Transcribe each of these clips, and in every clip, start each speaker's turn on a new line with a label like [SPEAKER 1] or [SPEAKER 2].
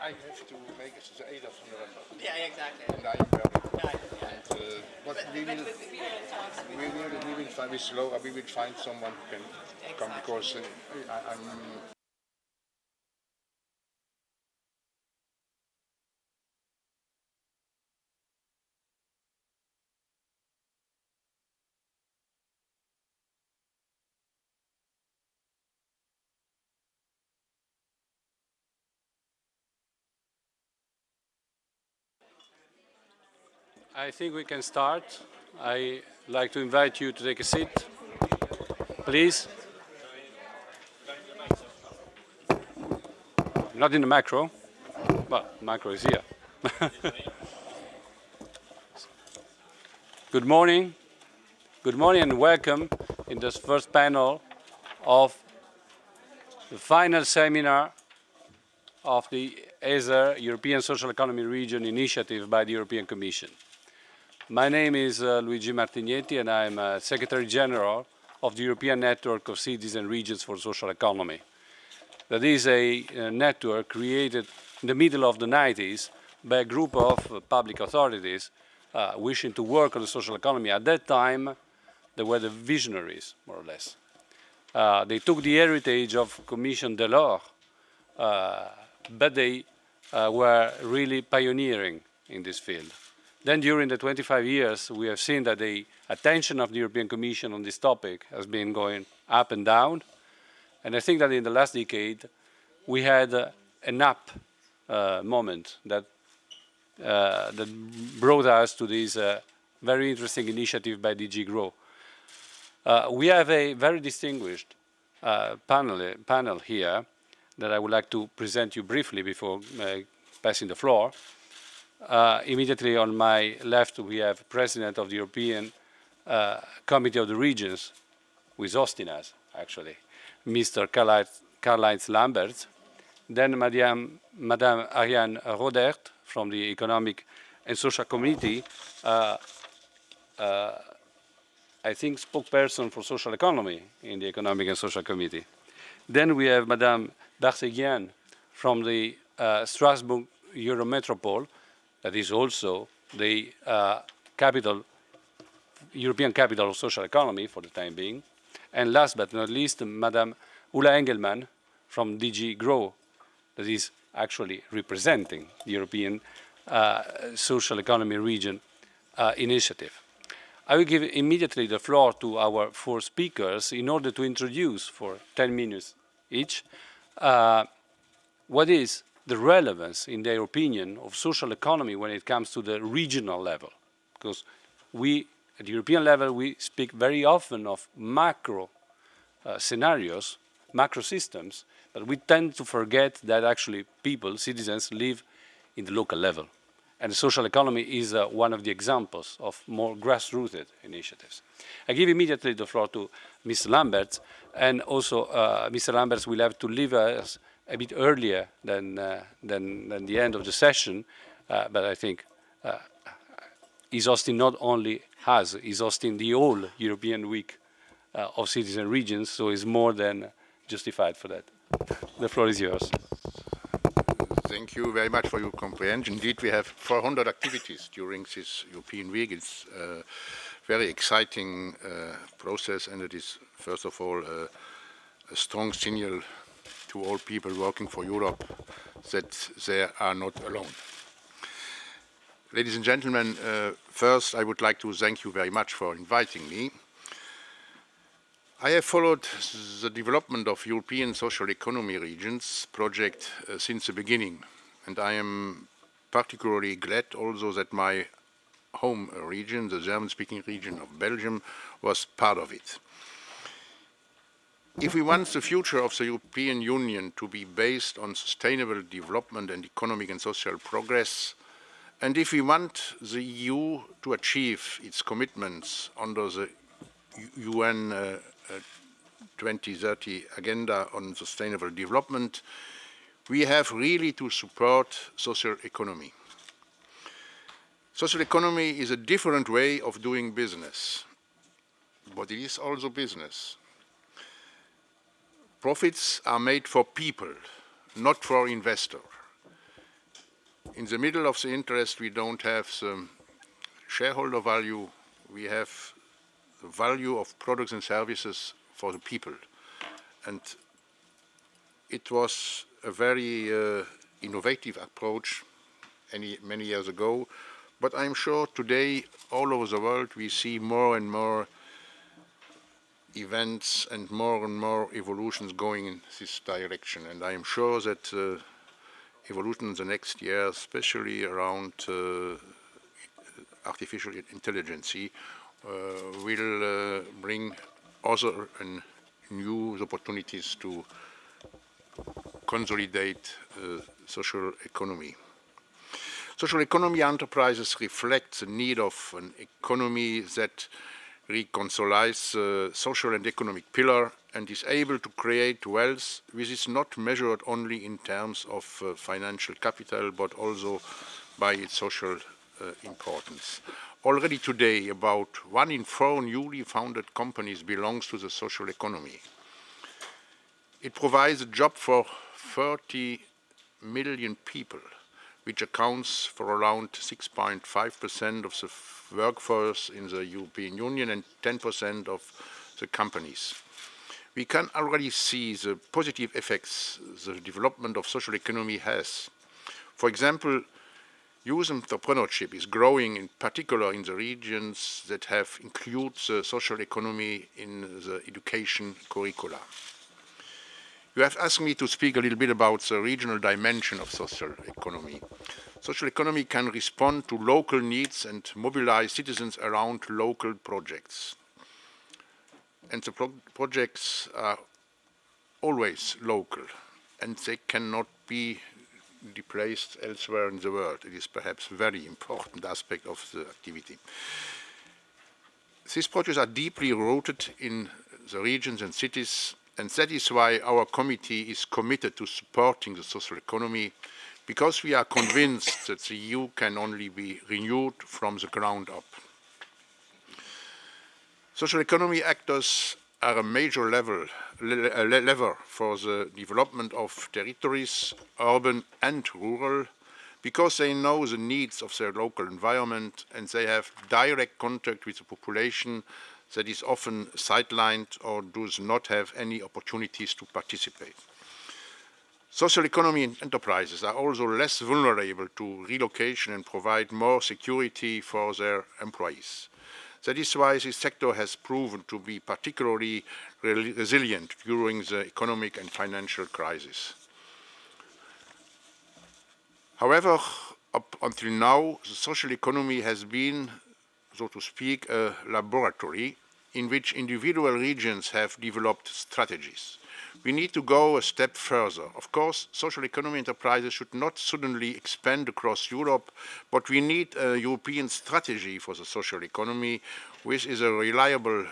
[SPEAKER 1] I have to make it the 8th of November.
[SPEAKER 2] Yeah, exactly.
[SPEAKER 1] And I am very.
[SPEAKER 2] Yeah.
[SPEAKER 1] And, but we will find with Laura. We will find someone who can come because I'm.
[SPEAKER 3] I think we can start. I like to invite you to take a seat, please. Not in the macro, but macro is here. Good morning. Good morning and welcome in this first panel of the final seminar of the ESER European Social Economy Region initiative by the European Commission. My name is Luigi Martignetti and I'm Secretary General of the European Network of Cities and Regions for Social Economy. That is a network created in the middle of the 90s by a group of public authorities wishing to work on the social economy. At that time, they were the visionaries, more or less. They took the heritage of Commission Delors, but they were really pioneering in this field. Then during the 25 years, we have seen that the attention of the European Commission on this topic has been going up and down. And I think that in the last decade, we had an up moment that brought us to this very interesting initiative by DG GROW. We have a very distinguished panel here that I would like to present you briefly before passing the floor. Immediately on my left, we have President of the European Committee of the Regions, who is hosting us, actually, Mr. Karl-Heinz Lamberts. Then Madame Ariane Rodert from the Economic and Social Committee, I think spokesperson for social economy in the Economic and Social Committee. Then we have Madame Darseguian from the Strasbourg Eurometropole, that is also the European capital of social economy for the time being. And last but not least, Madame Ulla Engelmann from DG GROW, that is actually representing the European Social Economy Region initiative. I will give immediately the floor to our four speakers in order to introduce for 10 minutes each what is the relevance, in their opinion, of social economy when it comes to the regional level. Because we, at the European level, we speak very often of macro scenarios, macro systems, but we tend to forget that actually people, citizens, live in the local level. And the social economy is one of the examples of more grassrooted initiatives. I give immediately the floor to Mr. Lamberts, and also Mr. Lamberts will have to leave us a bit earlier than the end of the session, but I think he's hosting not only us, he's hosting the whole European Week of Cities and Regions, so he's more than justified for that. The floor is yours.
[SPEAKER 1] Thank you very much for your comprehension. Indeed, we have 400 activities during this European Week. It's a very exciting process, and it is, first of all, a strong signal to all people working for Europe that they are not alone. Ladies and gentlemen, first I would like to thank you very much for inviting me. I have followed the development of European Social Economy Regions project since the beginning, and I am particularly glad also that my home region, the German-speaking region of Belgium, was part of it. If we want the future of the European Union to be based on sustainable development and economic and social progress, and if we want the EU to achieve its commitments under the UN 2030 agenda on sustainable development, we have really to support social economy. Social economy is a different way of doing business, but it is also business. Profits are made for people, not for investors. In the middle of the interest, we don't have the shareholder value, we have the value of products and services for the people. And it was a very innovative approach many years ago, but I'm sure today all over the world we see more and more events and more evolutions going in this direction. And I am sure that evolution in the next year, especially around artificial intelligence, will bring other and new opportunities to consolidate social economy. Social economy enterprises reflect the need of an economy that reconciles the social and economic pillar and is able to create wealth which is not measured only in terms of financial capital but also by its social importance. Already today, about 1 in 4 newly founded companies belongs to the social economy. It provides a job for 30 million people, which accounts for around 6.5% of the workforce in the European Union and 10% of the companies. We can already see the positive effects the development of social economy has. For example, youth entrepreneurship is growing, in particular in the regions that have included the social economy in the education curricula. You have asked me to speak a little bit about the regional dimension of social economy. Social economy can respond to local needs and mobilize citizens around local projects. And the projects are always local, and they cannot be displaced elsewhere in the world. It is perhaps a very important aspect of the activity. These projects are deeply rooted in the regions and cities, and that is why our committee is committed to supporting the social economy, because we are convinced that the EU can only be renewed from the ground up. Social economy actors are a major lever for the development of territories, urban and rural, because they know the needs of their local environment and they have direct contact with the population that is often sidelined or does not have any opportunities to participate. Social economy enterprises are also less vulnerable to relocation and provide more security for their employees. That is why this sector has proven to be particularly resilient during the economic and financial crisis. However, up until now, the social economy has been, so to speak, a laboratory in which individual regions have developed strategies. We need to go a step further. Of course, social economy enterprises should not suddenly expand across Europe, but we need a European strategy for the social economy, which is a reliable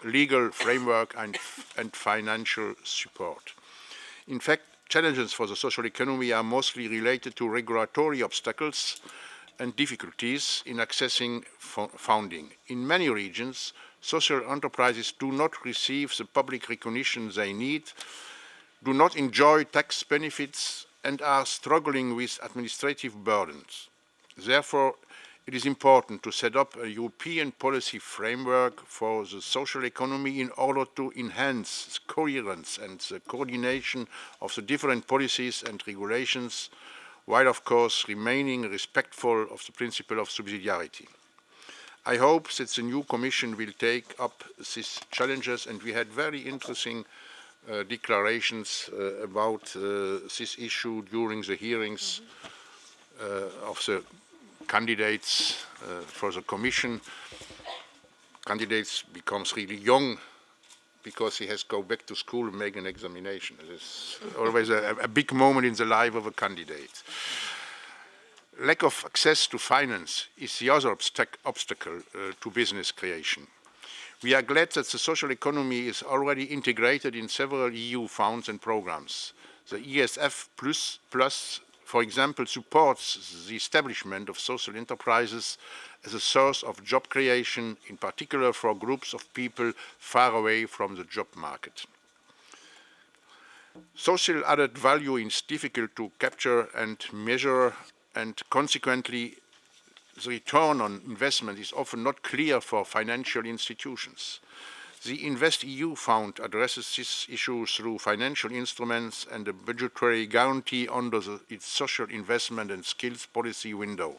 [SPEAKER 1] legal framework and financial support. In fact, challenges for the social economy are mostly related to regulatory obstacles and difficulties in accessing funding. In many regions, social enterprises do not receive the public recognition they need, do not enjoy tax benefits, and are struggling with administrative burdens. Therefore, it is important to set up a European policy framework for the social economy in order to enhance the coherence and the coordination of the different policies and regulations, while of course remaining respectful of the principle of subsidiarity. I hope that the new Commission will take up these challenges, and we had very interesting declarations about this issue during the hearings of the candidates for the Commission. Candidates becomes really young because he has to go back to school and make an examination. It is always a big moment in the life of a candidate. Lack of access to finance is the other obstacle to business creation. We are glad that the social economy is already integrated in several EU funds and programs. The ESF Plus, for example, supports the establishment of social enterprises as a source of job creation, in particular for groups of people far away from the job market. Social added value is difficult to capture and measure and consequently the return on investment is often not clear for financial institutions. The InvestEU Fund addresses this issue through financial instruments and a budgetary guarantee under its social investment and skills policy window.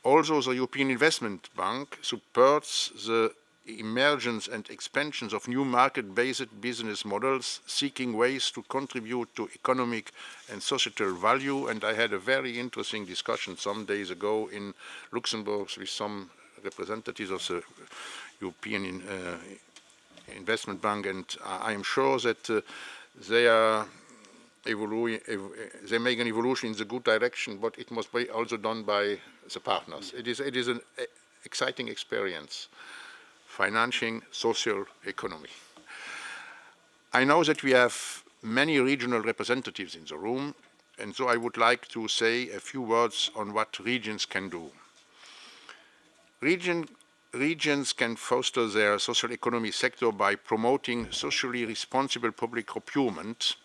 [SPEAKER 1] Also, the European Investment Bank supports the emergence and expansions of new market-based business models seeking ways to contribute to economic and societal value. And I had a very interesting discussion some days ago in Luxembourg with some representatives of the European Investment Bank, and I am sure that they make an evolution in the good direction, but it must be also done by the partners. It is an exciting experience, financing social economy. I know that we have many regional representatives in the room, and so I would like to say a few words on what regions can do. Regions can foster their social economy sector by promoting socially responsible public procurement.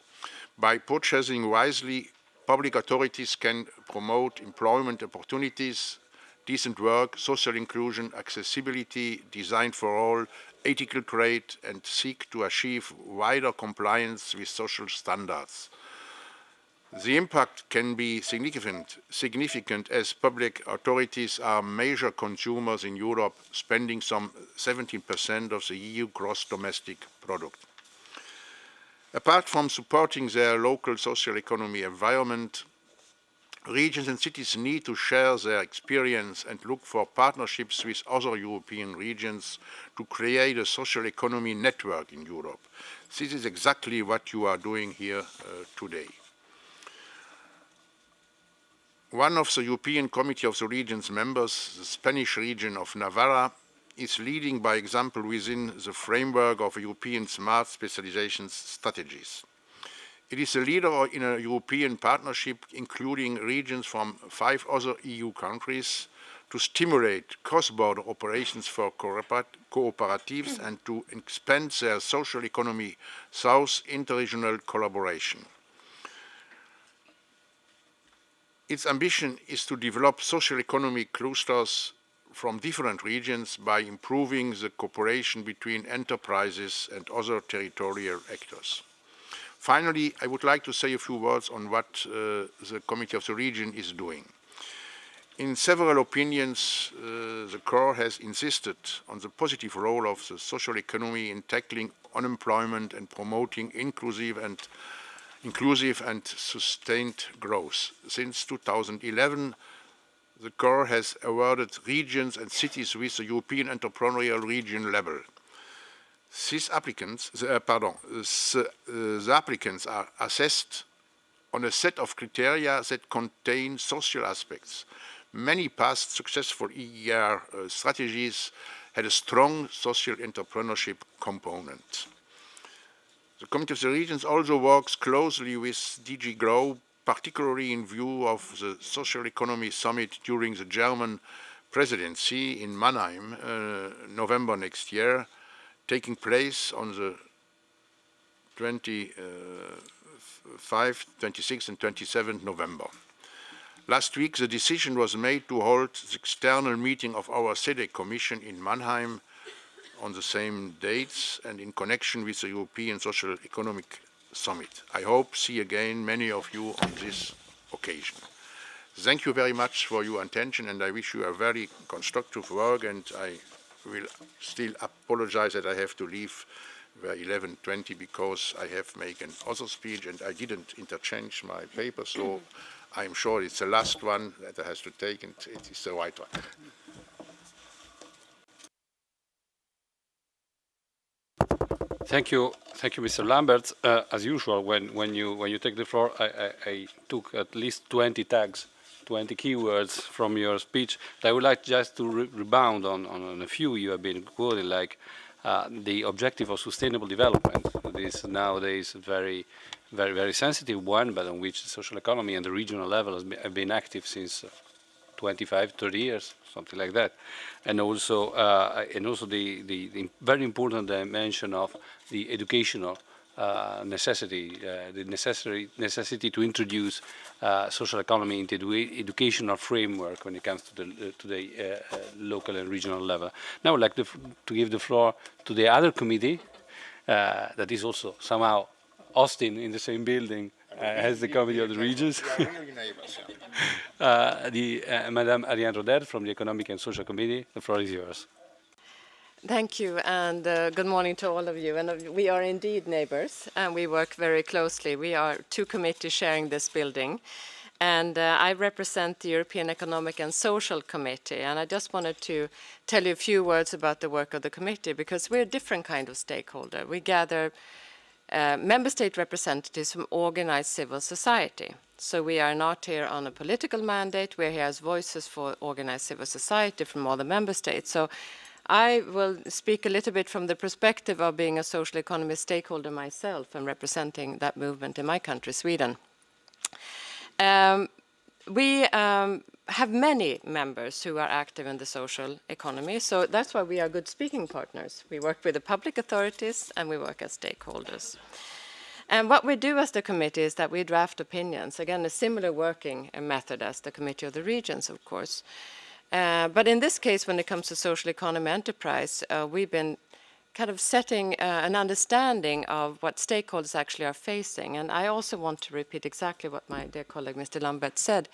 [SPEAKER 1] By purchasing wisely, public authorities can promote employment opportunities, decent work, social inclusion, accessibility, design for all, ethical trade, and seek to achieve wider compliance with social standards. The impact can be significant as public authorities are major consumers in Europe, spending some 17% of the EU gross domestic product. Apart from supporting their local social economy environment, regions and cities need to share their experience and look for partnerships with other European regions to create a social economy network in Europe. This is exactly what you are doing here today. One of the European Committee of the Regions members, the Spanish region of Navarra, is leading by example within the framework of European smart specialization strategies. It is a leader in a European partnership including regions from 5 other EU countries to stimulate cross-border operations for cooperatives and to expand their social economy south interregional collaboration. Its ambition is to develop social economic clusters from different regions by improving the cooperation between enterprises and other territorial actors. Finally, I would like to say a few words on what the Committee of the Region is doing. In several opinions, the CORE has insisted on the positive role of the social economy in tackling unemployment and promoting inclusive and sustained growth. Since 2011, the CORE has awarded regions and cities with the European Entrepreneurial Region label. The applicants are assessed on a set of criteria that contain social aspects. Many past successful EER strategies had a strong social entrepreneurship component. The Committee of the Regions also works closely with DG GROW, particularly in view of the Social Economy Summit during the German presidency in Mannheim, November next year, taking place on the 25th, 26th and 27th November. Last week, the decision was made to hold the external meeting of our SEDEC Commission in Mannheim on the same dates and in connection with the European Social Economic Summit. I hope to see again many of you on this occasion. Thank you very much for your attention, and I wish you a very constructive work, and I will still apologize that I have to leave by 11:20 because I have made an other speech and I didn't interchange my paper, so I'm sure it's the last one that I have to take, and it is the right one.
[SPEAKER 3] Thank you, Mr. Lambert. As usual, when you take the floor, I took at least 20 tags, 20 keywords from your speech. I would like just to rebound on a few you have been quoting, like the objective of sustainable development. This nowadays very, very sensitive one, but on which the social economy and the regional level have been active since 25, 30 years, something like that. And also the very important dimension of the educational the necessity to introduce social economy into the educational framework when it comes to the local and regional level. Now I would like to give the floor to the other committee that is also somehow hosting in the same building as the Committee of the Regions. Madame Ariane Roder from the Economic and Social Committee, the floor is yours.
[SPEAKER 2] Thank you, and good morning to all of you. And we are indeed neighbors, and we work very closely. We are two committees sharing this building, and I represent the European Economic and Social Committee. And I just wanted to tell you a few words about the work of the committee, because we're a different kind of stakeholder. We gather member state representatives from organized civil society. So we are not here on a political mandate. We're here as voices for organized civil society from all the member states. So I will speak a little bit from the perspective of being a social economy stakeholder myself and representing that movement in my country, Sweden. We have many members who are active in the social economy, so that's why we are good speaking partners. We work with the public authorities and we work as stakeholders. And what we do as the committee is that we draft opinions, again, a similar working method as the Committee of the Regions, of course. But in this case, when it comes to social economy enterprise, we've been kind of setting an understanding of what stakeholders actually are facing. And I also want to repeat exactly what my dear colleague, Mr. Lambert, said.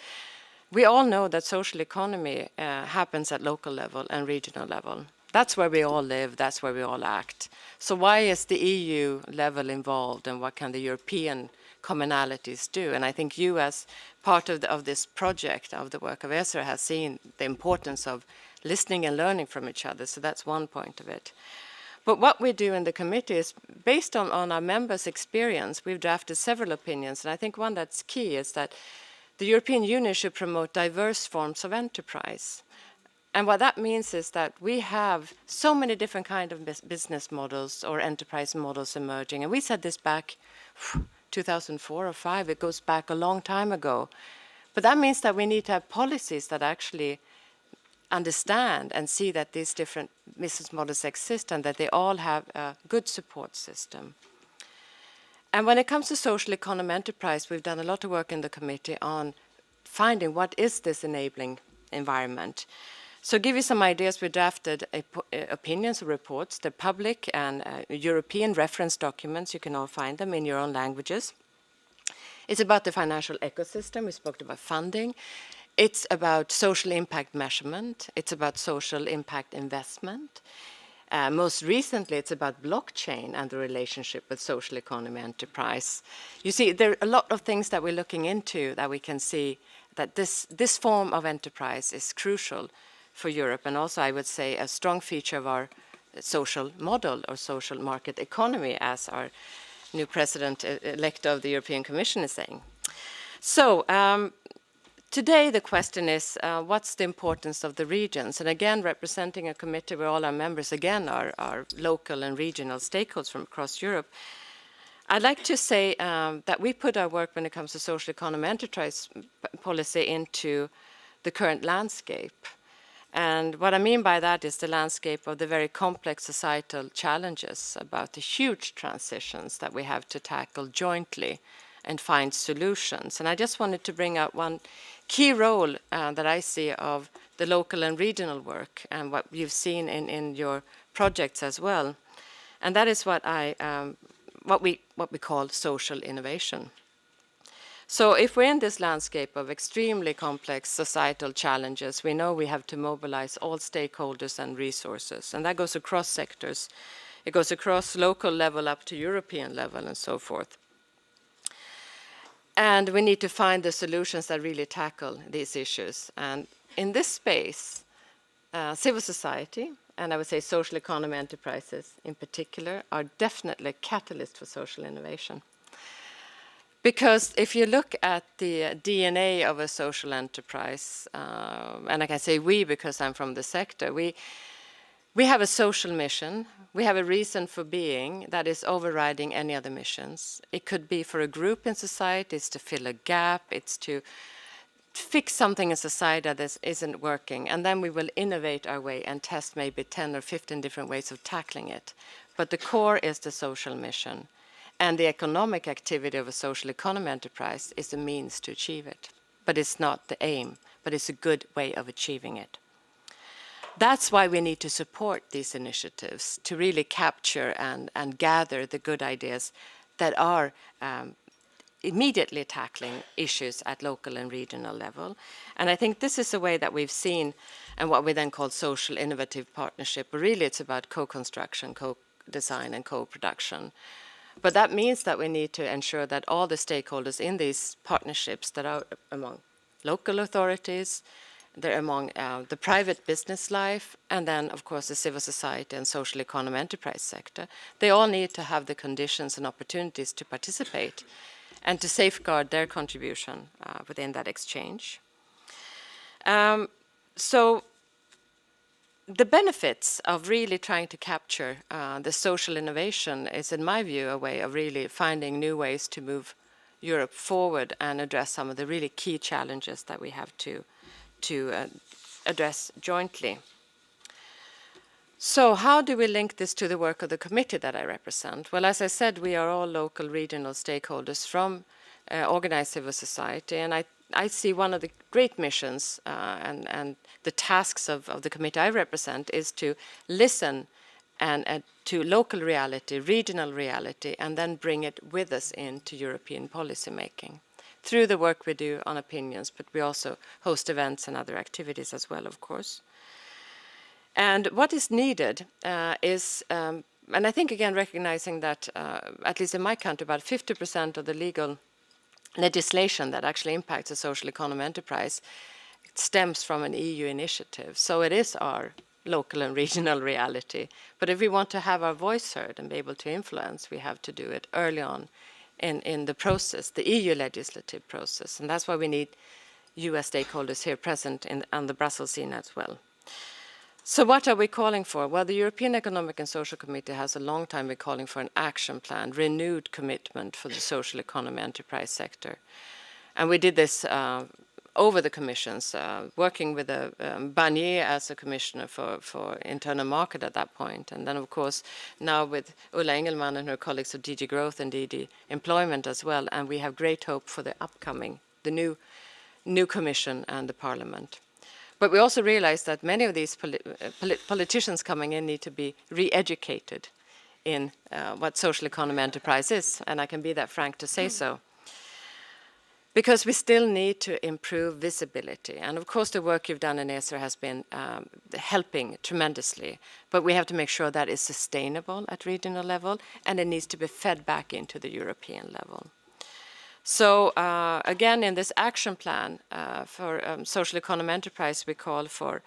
[SPEAKER 2] We all know that social economy happens at local level and regional level. That's where we all live, that's where we all act. So why is the EU level involved, and what can the European commonalities do? And I think you, as part of this project, of the work of ESER, has seen the importance of listening and learning from each other. So that's one point of it. But what we do in the committee is, based on our members' experience, we've drafted several opinions. And I think one that's key is that the European Union should promote diverse forms of enterprise. And what that means is that we have so many different kinds of business models or enterprise models emerging. And we said this back 2004 or 5, it goes back a long time ago. But that means that we need to have policies that actually understand and see that these different business models exist and that they all have a good support system. And when it comes to social economy enterprise, we've done a lot of work in the committee on finding what is this enabling environment. So to give you some ideas, we drafted opinions or reports. They're public and European reference documents. You can all find them in your own languages. It's about the financial ecosystem. We spoke about funding. It's about social impact measurement. It's about social impact investment. Most recently, it's about blockchain and the relationship with social economy enterprise. You see, there are a lot of things that we're looking into that we can see that this form of enterprise is crucial for Europe, and also, I would say, a strong feature of our social model or social market economy, as our new president-elect of the European Commission is saying. So today the question is, what's the importance of the regions? And again, representing a committee where all our members, again, are local and regional stakeholders from across Europe, I'd like to say that we put our work when it comes to social economy enterprise policy into the current landscape. And what I mean by that is the landscape of the very complex societal challenges about the huge transitions that we have to tackle jointly and find solutions. And I just wanted to bring out one key role that I see of the local and regional work and what you've seen in your projects as well. And that is what we call social innovation. So if we're in this landscape of extremely complex societal challenges, we know we have to mobilize all stakeholders and resources. And that goes across sectors. It goes across local level up to European level and so forth. And we need to find the solutions that really tackle these issues. And in this space, civil society, and I would say social economy enterprises in particular, are definitely a catalyst for social innovation. Because if you look at the DNA of a social enterprise, and I can say we because I'm from the sector, we have a social mission. We have a reason for being that is overriding any other missions. It could be for a group in society, it's to fill a gap, it's to fix something in society that isn't working, and then we will innovate our way and test maybe 10 or 15 different ways of tackling it. But the core is the social mission. And the economic activity of a social economy enterprise is a means to achieve it. But it's not the aim, but it's a good way of achieving it. That's why we need to support these initiatives, to really capture and gather the good ideas that are immediately tackling issues at local and regional level. And I think this is a way that we've seen, and what we then call social innovative partnership, but really it's about co-construction, co-design and co-production. But that means that we need to ensure that all the stakeholders in these partnerships that are among local authorities, they're among the private business life, and then, of course, the civil society and social economy enterprise sector, they all need to have the conditions and opportunities to participate and to safeguard their contribution within that exchange. So the benefits of really trying to capture the social innovation is, in my view, a way of really finding new ways to move Europe forward and address some of the really key challenges that we have to address jointly. So how do we link this to the work of the committee that I represent? Well, as I said, we are all local regional stakeholders from organized civil society, and I see one of the great missions and the tasks of the committee I represent is to listen and to local reality, regional reality, and then bring it with us into European policy making through the work we do on opinions, but we also host events and other activities as well, of course. And what is needed is, and I think again recognizing that, at least in my country, about 50% of the legal legislation that actually impacts a social economy enterprise stems from an EU initiative. So it is our local and regional reality. But if we want to have our voice heard and be able to influence, we have to do it early on in the process, the EU legislative process. And that's why we need US stakeholders here present on the Brussels scene as well. So what are we calling for? Well, the European Economic and Social Committee has a long time been calling for an action plan, renewed commitment for the social economy enterprise sector. And we did this over the commissions, working with Barnier as a commissioner for internal market at that point. And then, of course, now with Ulla Engelmann and her colleagues of DG Growth and DG Employment as well. And we have great hope for the upcoming, the new commission and the parliament. But we also realize that many of these politicians coming in need to be re-educated in what social economy enterprise is. And I can be that frank to say so. Because we still need to improve visibility. And of course the work you've done in ESER has been helping tremendously, but we have to make sure that it's sustainable at regional level and it needs to be fed back into the European level. So again, in this action plan for social economy enterprise, we call for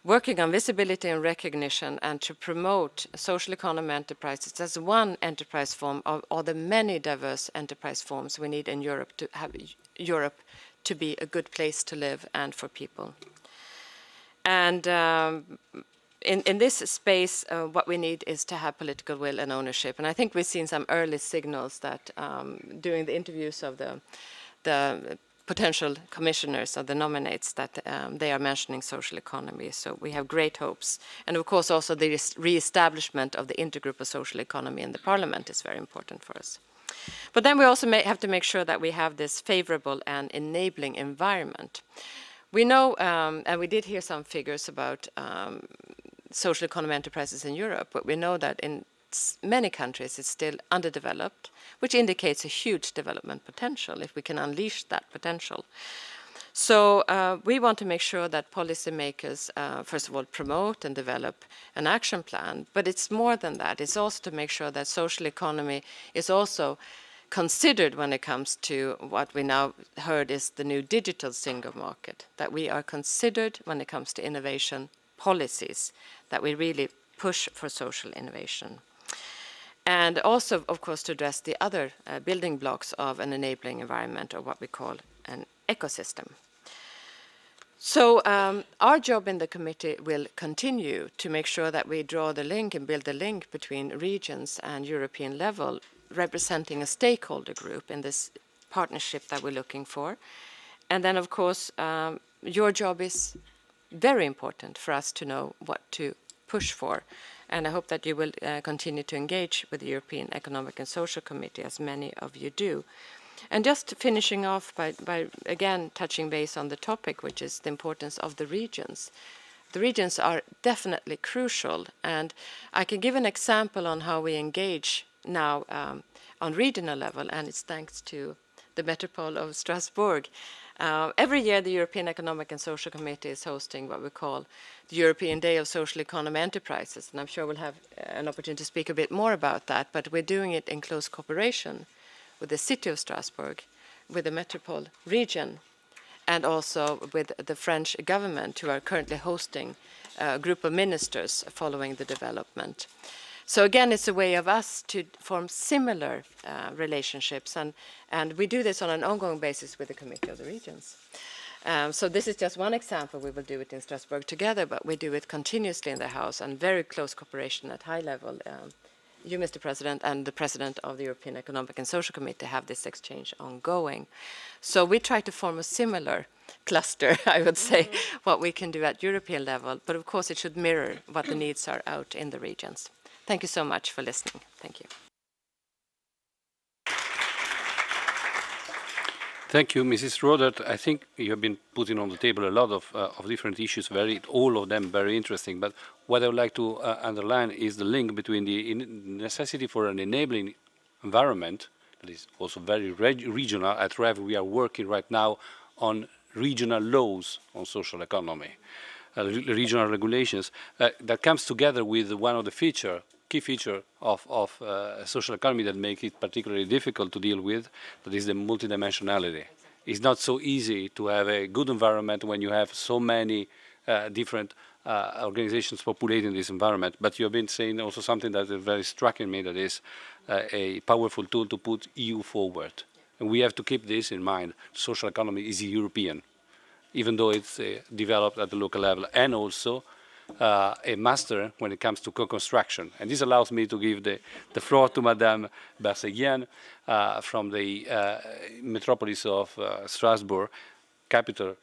[SPEAKER 2] working on visibility and recognition and to promote social economy enterprises as one enterprise form of all the many diverse enterprise forms we need in Europe to have Europe to be a good place to live and for people. And in this space, what we need is to have political will and ownership. And I think we've seen some early signals that during the interviews of the potential commissioners or the nominates that they are mentioning social economy. So we have great hopes. And of course also the re-establishment of the intergroup of social economy in the parliament is very important for us. But then we also have to make sure that we have this favorable and enabling environment. We know, and we did hear some figures about social economy enterprises in Europe, but we know that in many countries it's still underdeveloped, which indicates a huge development potential if we can unleash that potential. So we want to make sure that policymakers, first of all, promote and develop an action plan, but it's more than that. It's also to make sure that social economy is also considered when it comes to what we now heard is the new digital single market, that we are considered when it comes to innovation policies, that we really push for social innovation. And also, of course, to address the other building blocks of an enabling environment, or what we call an ecosystem. So our job in the committee will continue to make sure that we draw the link and build the link between regions and European level, representing a stakeholder group in this partnership that we're looking for. And then, of course, your job is very important for us to know what to push for And I hope that you will continue to engage with the European Economic and Social Committee, as many of you do. And just finishing off by again touching base on the topic, which is the importance of the regions. The regions are definitely crucial, and I can give an example on how we engage now on regional level, and it's thanks to the Metropole of Strasbourg. Every year, the European Economic and Social Committee is hosting what we call the European Day of Social Economy Enterprises, and I'm sure we'll have an opportunity to speak a bit more about that, but we're doing it in close cooperation with the city of Strasbourg, with the Metropole region, and also with the French government, who are currently hosting a group of ministers following the development. So again, it's a way of us to form similar relationships, and we do this on an ongoing basis with the Committee of the Regions. So this is just one example. We will do it in Strasbourg together, but we do it continuously in the House, and very close cooperation at high level. You, Mr. President, and the President of the European Economic and Social Committee have this exchange ongoing. So we try to form a similar cluster, I would say, what we can do at European level, but of course it should mirror what the needs are out in the regions. Thank you so much for listening. Thank you.
[SPEAKER 3] Thank you, Mrs. Rodert. I think you have been putting on the table a lot of different issues, all of them very interesting. But what I would like to underline is the link between the necessity for an enabling environment that is also very regional. At REV, we are working right now on regional laws on social economy, regional regulations that comes together with one of the key feature of social economy that make it particularly difficult to deal with, that is the multidimensionality. It's not so easy to have a good environment when you have so many different organizations populating this environment. But you have been saying also something that is very striking me, that is a powerful tool to put EU forward. And we have to keep this in mind. Social economy is European, even though it's developed at the local level, and also a master when it comes to co-construction. And this allows me to give the floor to Madame Berseguian from the metropolis of Strasbourg, capital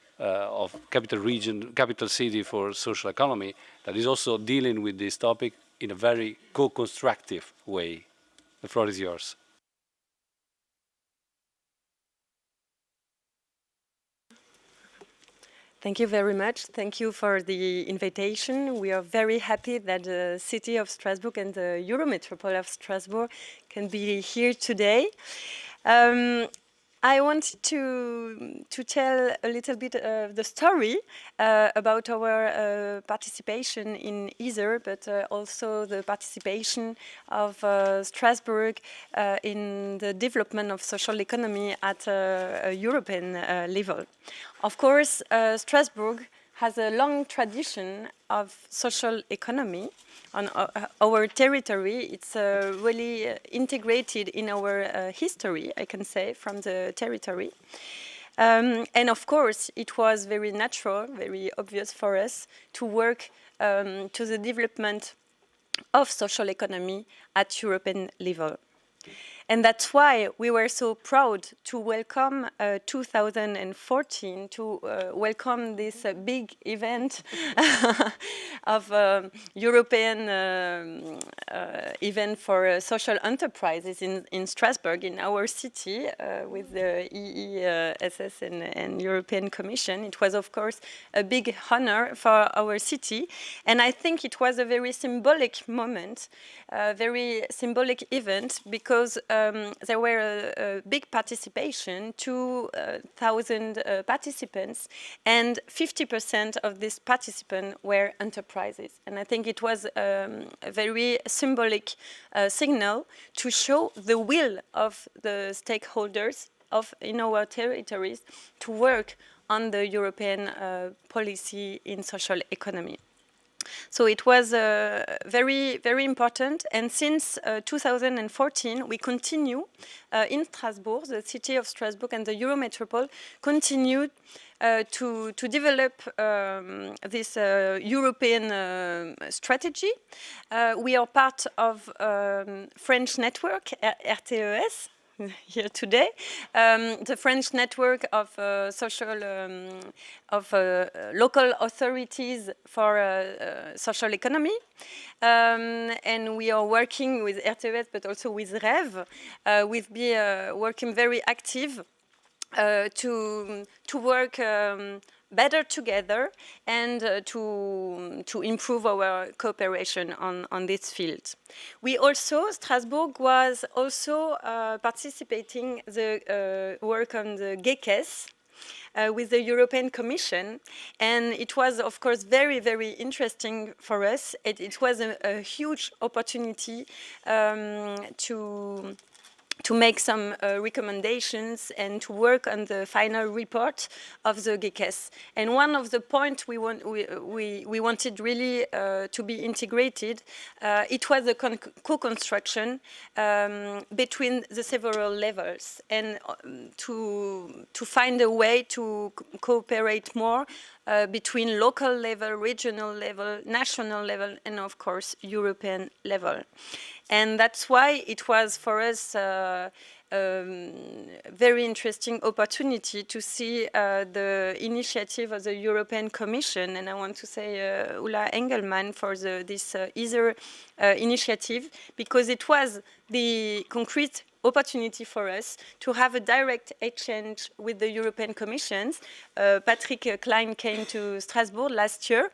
[SPEAKER 3] region, capital city for social economy, that is also dealing with this topic in a very co-constructive way. The floor is yours.
[SPEAKER 4] Thank you very much. Thank you for the invitation. We are very happy that the city of Strasbourg and the Eurometropole of Strasbourg can be here today. I wanted to tell a little bit of the story about our participation in EASER, but also the participation of Strasbourg in the development of social economy at a European level. Of course, Strasbourg has a long tradition of social economy on our territory. It's really integrated in our history, I can say, from the territory. And of course, it was very natural, very obvious for us to work to the development of social economy at European level. And that's why we were so proud to welcome 2014, to welcome this big event of European event for social enterprises in Strasbourg, in our city, with the EESS and European Commission. It was, of course, a big honor for our city. And I think it was a very symbolic moment, a very symbolic event, because there were a big participation, 2,000 participants, and 50% of these participants were enterprises. And I think it was a very symbolic signal to show the will of the stakeholders in our territories to work on the European policy in social economy. So it was very, very important. And since 2014, we continue in Strasbourg, the city of Strasbourg and the Eurometropole continued to develop this European strategy. We are part of French network, RTES, here today. The French network of local authorities for social economy. And we are working with RTES, but also with REV. We've been working very active to work better together and to improve our cooperation on this field. We also, Strasbourg was also participating the work on the GECES with the European Commission, and it was of course very, very interesting for us. It was a huge opportunity to make some recommendations and to work on the final report of the GECES. And one of the points we wanted really to be integrated, it was the co-construction between the several levels, and to find a way to cooperate more between local level, regional level, national level, and of course European level. And that's why it was for us a very interesting opportunity to see the initiative of the European Commission. And I want to say Ulla Engelmann for this EASER initiative, because it was the concrete opportunity for us to have a direct exchange with the European Commission. Patrick Klein came to Strasbourg last year,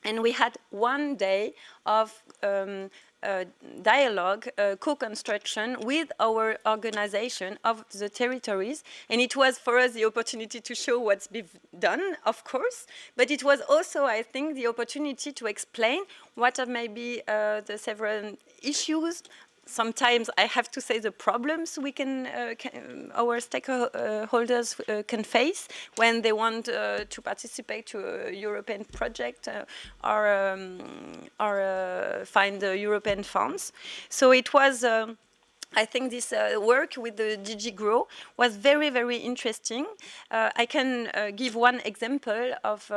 [SPEAKER 4] and we had one day of dialogue, co-construction with our organization of the territories. And it was for us the opportunity to show what's been done, of course, but it was also, I think, the opportunity to explain what are maybe the several issues. Sometimes I have to say the problems we our stakeholders can face when they want to participate to a European project or find the European funds. So it was, I think this work with the DG GROW was very, very interesting. I can give one example of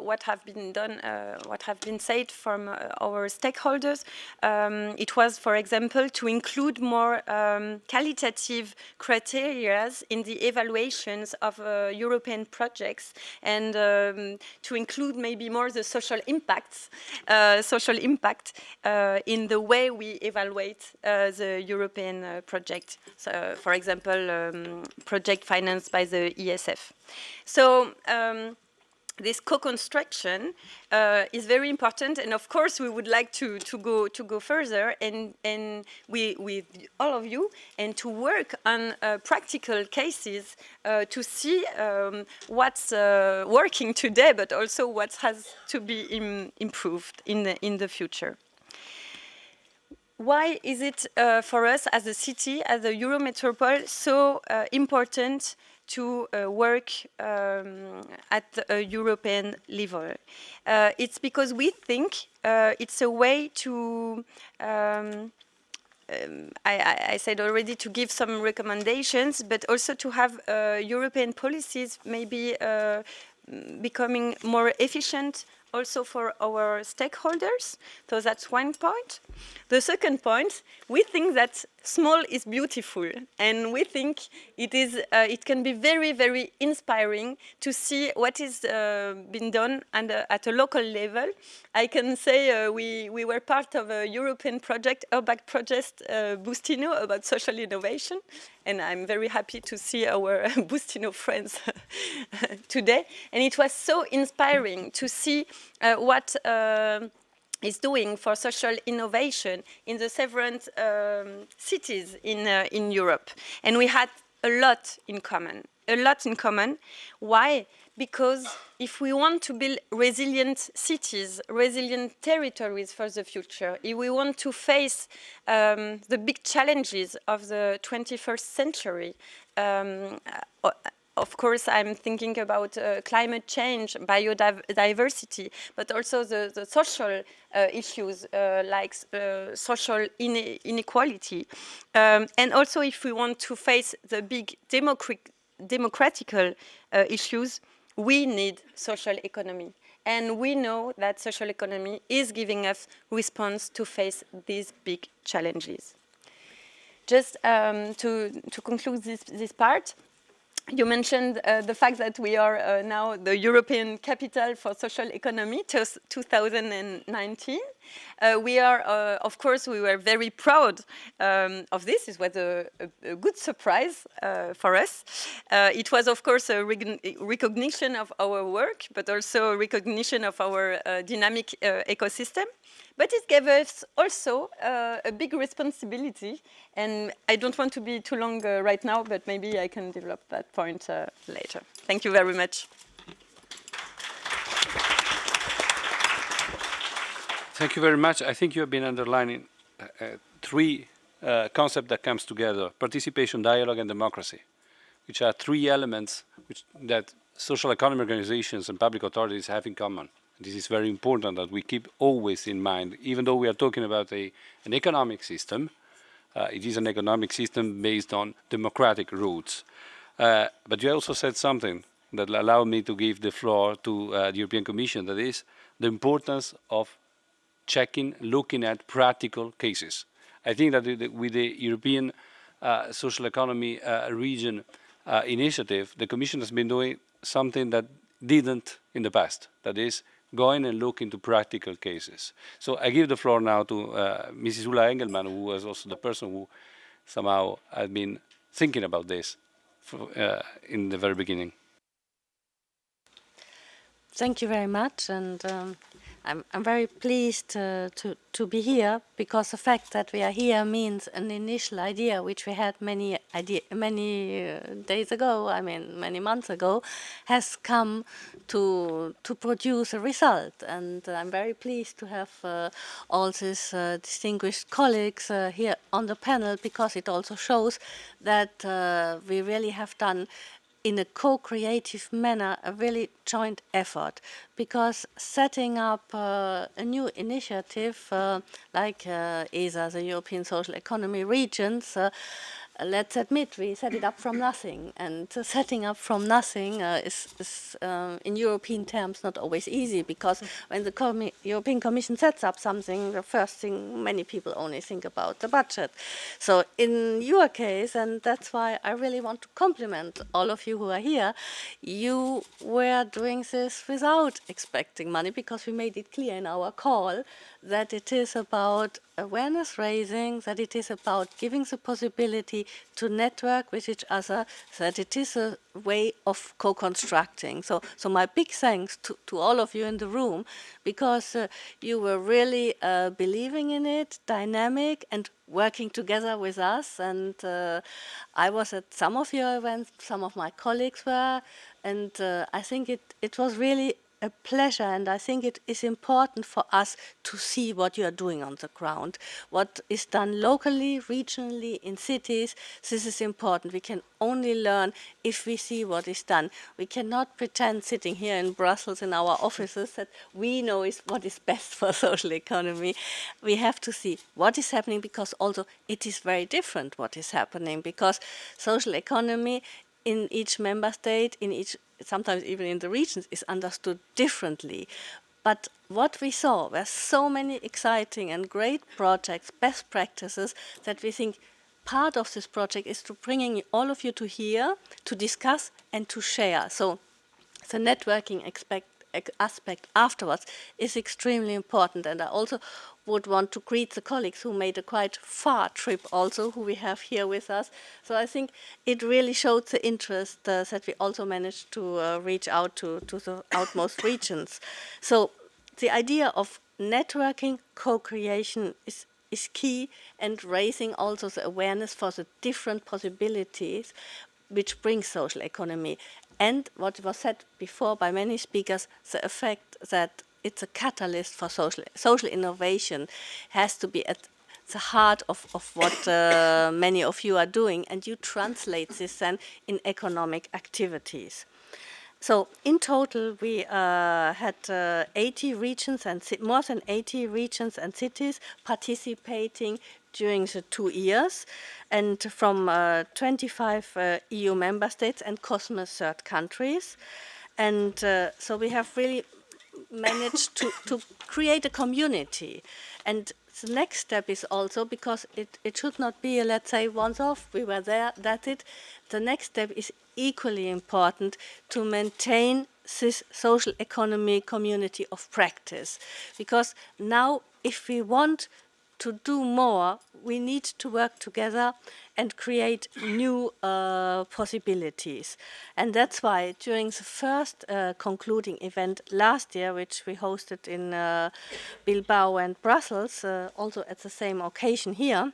[SPEAKER 4] what have been done, what have been said from our stakeholders. It was, for example, to include more qualitative criteria in the evaluations of European projects, and to include maybe more the social impact in the way we evaluate the European project. So, for example, project financed by the ESF. So this co-construction is very important, and of course we would like to go further and with all of you, and to work on practical cases to see what's working today, but also what has to be improved in the future. Why is it for us as a city, as a Eurometropole, so important to work at a European level? It's because we think it's a way to, I said already, to give some recommendations, but also to have European policies maybe becoming more efficient also for our stakeholders. So that's one point. The second point, we think that small is beautiful, and we think it can be very, very inspiring to see what is been done at a local level. I can say we were part of a European project, Urbact Project Bustino, about social innovation, and I'm very happy to see our Bustino friends today. And it was so inspiring to see what is doing for social innovation in the several cities in Europe. And we had a lot in common. Why? Because if we want to build resilient cities, resilient territories for the future, if we want to face the big challenges of the 21st century, of course, I'm thinking about climate change, biodiversity, but also the social issues like social inequality. And also, if we want to face the big democratical issues, we need social economy. And we know that social economy is giving us response to face these big challenges. Just to conclude this part, you mentioned the fact that we are now the European capital for social economy, 2019. We are, of course, we were very proud of this. It was a good surprise for us. It was, of course, a recognition of our work, but also a recognition of our dynamic ecosystem. But it gave us also a big responsibility, and I don't want to be too long right now, but maybe I can develop that point later. Thank you very much.
[SPEAKER 3] Thank you very much. I think you have been underlining three concepts that comes together: participation, dialogue, and democracy, which are three elements that social economy organizations and public authorities have in common. This is very important that we keep always in mind, even though we are talking about an economic system. It is an economic system based on democratic roots. But you also said something that allowed me to give the floor to the European Commission, that is the importance of checking, looking at practical cases. I think that with the European Social Economy Region initiative, the Commission has been doing something that didn't in the past, that is going and look into practical cases. So I give the floor now to Mrs. Ulla Engelmann, who was also the person who somehow had been thinking about this in the very beginning.
[SPEAKER 5] Thank you very much, and I'm very pleased to be here, because the fact that we are here means an initial idea which we had many days ago, I mean many months ago, has come to produce a result. And I'm very pleased to have all these distinguished colleagues here on the panel, because it also shows that we really have done in a co-creative manner, a really joint effort, because setting up a new initiative like ESA, the European Social Economy Regions, let's admit, we set it up from nothing, and setting up from nothing is in European terms not always easy, because when the European Commission sets up something, the first thing many people only think about the budget. So in your case, and that's why I really want to compliment all of you who are here, you were doing this without expecting money, because we made it clear in our call that it is about awareness raising, that it is about giving the possibility to network with each other, that it is a way of co-constructing. So my big thanks to all of you in the room, because you were really believing in it, dynamic, and working together with us. And I was at some of your events, some of my colleagues were, and I think it was really a pleasure, and I think it is important for us to see what you are doing on the ground, what is done locally, regionally, in cities. This is important. We can only learn if we see what is done. We cannot pretend sitting here in Brussels in our offices that we know what is best for social economy. We have to see what is happening, because also it is very different what is happening, because social economy in each member state, sometimes even in the regions, is understood differently. But what we saw were so many exciting and great projects, best practices, that we think part of this project is to bringing all of you to here, to discuss and to share. So the networking aspect afterwards is extremely important. And I also would want to greet the colleagues who made a quite far trip also, who we have here with us. So I think it really showed the interest that we also managed to reach out to the outmost regions. So the idea of networking, co-creation is key, and raising also the awareness for the different possibilities which bring social economy. And what was said before by many speakers, the effect that it's a catalyst for social innovation has to be at the heart of what many of you are doing, and you translate this then in economic activities. So in total, we had 80 regions and more than 80 regions and cities participating during the 2 years, and from 25 EU member states and COSME third countries. And so we have really managed to create a community. And the next step is also, because it should not be a, let's say, once off, we were there, that's it. The next step is equally important to maintain this social economy community of practice. Because now, if we want to do more, we need to work together and create new possibilities. And that's why during the first concluding event last year, which we hosted in Bilbao and Brussels, also at the same occasion here,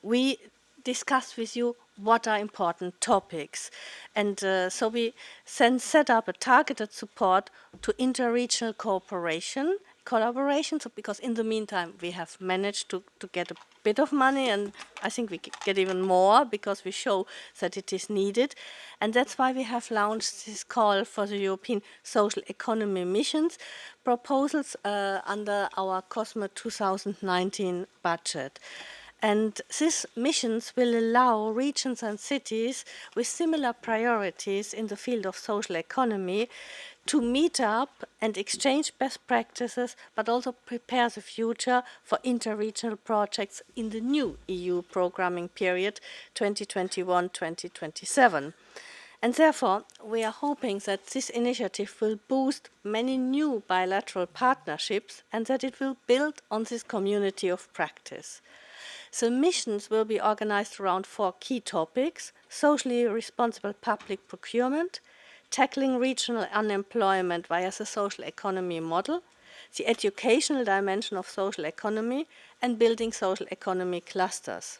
[SPEAKER 5] we discussed with you what are important topics. And so we then set up a targeted support to interregional collaboration, so because in the meantime we have managed to get a bit of money, and I think we get even more because we show that it is needed. And that's why we have launched this call for the European Social Economy Missions proposals under our COSME 2019 budget. And these missions will allow regions and cities with similar priorities in the field of social economy to meet up and exchange best practices, but also prepare the future for interregional projects in the new EU programming period 2021-2027. And therefore, we are hoping that this initiative will boost many new bilateral partnerships and that it will build on this community of practice. So missions will be organized around 4 key topics: socially responsible public procurement, tackling regional unemployment via the social economy model, the educational dimension of social economy, and building social economy clusters.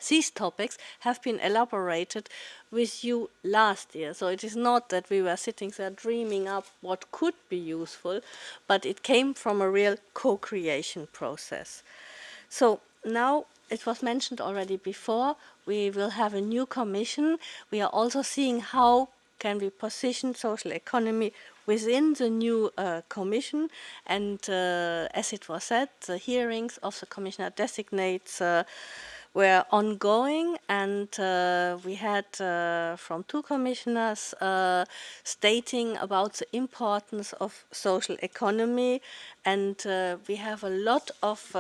[SPEAKER 5] These topics have been elaborated with you last year, so it is not that we were sitting there dreaming up what could be useful, but it came from a real co-creation process. So now, it was mentioned already before, we will have a new commission. We are also seeing how can we position social economy within the new commission. And as it was said, the hearings of the commissioner designates were ongoing, and we had from 2 commissioners stating about the importance of social economy, and we have a lot of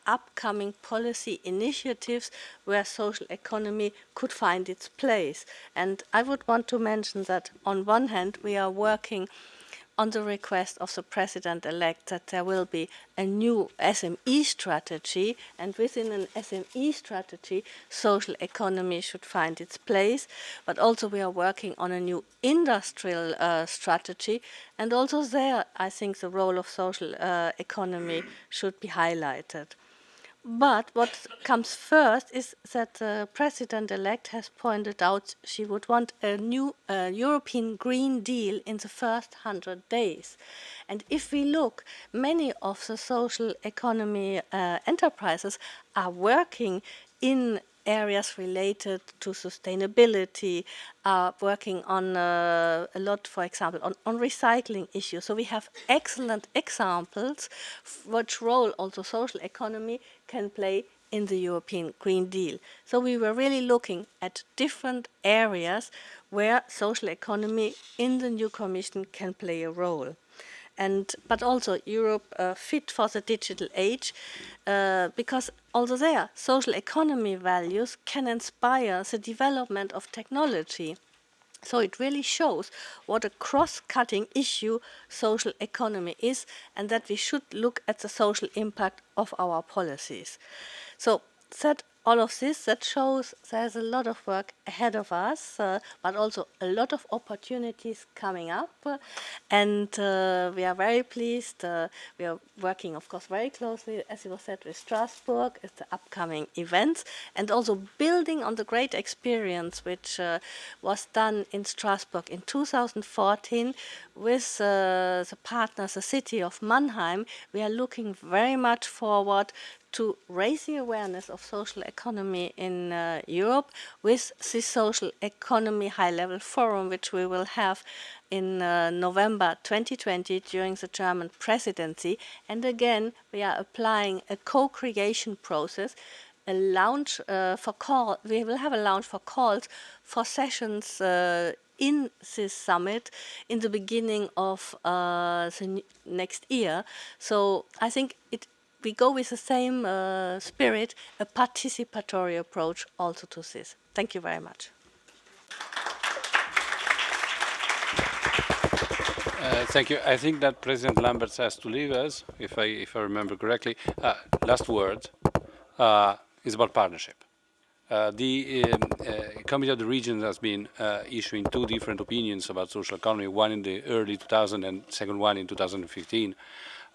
[SPEAKER 5] upcoming policy initiatives where social economy could find its place. And I would want to mention that on one hand we are working on the request of the President-elect that there will be a new SME strategy, and within an SME strategy, social economy should find its place. But also we are working on a new industrial strategy, and also there I think the role of social economy should be highlighted. But what comes first is that the President-elect has pointed out she would want a new European Green Deal in the first 100 days. And if we look, many of the social economy enterprises are working in areas related to sustainability, are working on a lot, for example, on recycling issues. So we have excellent examples which role also social economy can play in the European Green Deal. So we were really looking at different areas where social economy in the new Commission can play a role. But also Europe fit for the digital age, because also there, social economy values can inspire the development of technology. So it really shows what a cross-cutting issue social economy is, and that we should look at the social impact of our policies. So that all of this, that shows there's a lot of work ahead of us, but also a lot of opportunities coming up. And we are very pleased. We are working, of course, very closely, as it was said, with Strasbourg at the upcoming events, and also building on the great experience which was done in Strasbourg in 2014 with the partners, the city of Mannheim. We are looking very much forward to raise the awareness of social economy in Europe with this social economy high-level forum, which we will have in November 2020 during the German presidency. And again, we are applying a co-creation process, a launch for call. We will have a launch for calls for sessions in this summit in the beginning of the next year. So I think we go with the same spirit, a participatory approach also to this. Thank you very much.
[SPEAKER 3] Thank you. I think that President Lamberts has to leave us, if I remember correctly. Last word is about partnership. The Committee of the Regions has been issuing two different opinions about social economy, one in the early 2000 and second one in 2015.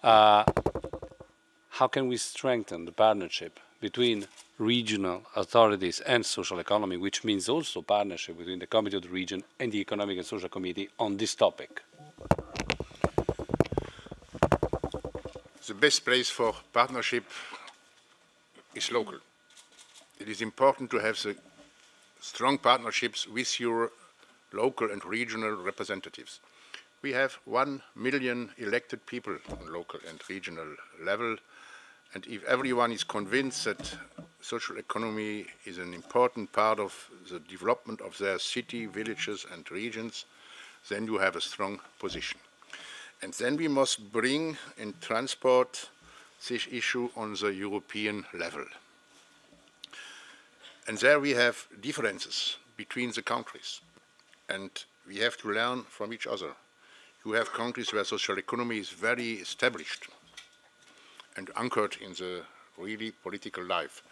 [SPEAKER 3] How can we strengthen the partnership between regional authorities and social economy, which means also partnership between the Committee of the Region and the Economic and Social Committee on this topic?
[SPEAKER 1] The best place for partnership is local. It is important to have the strong partnerships with your local and regional representatives. We have 1 million elected people on local and regional level, and if everyone is convinced that social economy is an important part of the development of their city, villages and regions, then you have a strong position. And then we must bring and transport this issue on the European level. And there we have differences between the countries, and we have to learn from each other. You have countries where social economy is very established and anchored in the really political life.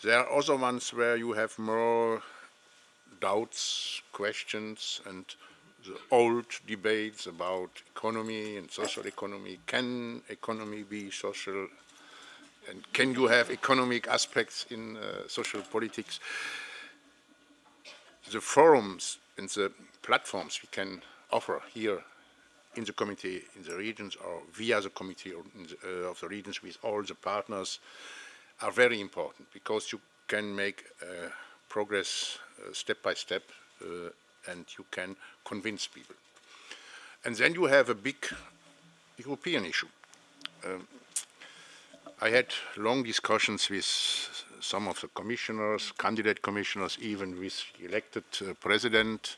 [SPEAKER 1] There are other ones where you have more doubts, questions, and the old debates about economy and social economy. Can economy be social? And can you have economic aspects in social politics? The forums and the platforms we can offer here in the committee, in the regions, or via the committee of the regions with all the partners are very important, because you can make progress step by step and you can convince people. And then you have a big European issue. I had long discussions with some of the commissioners, candidate commissioners, even with the elected president,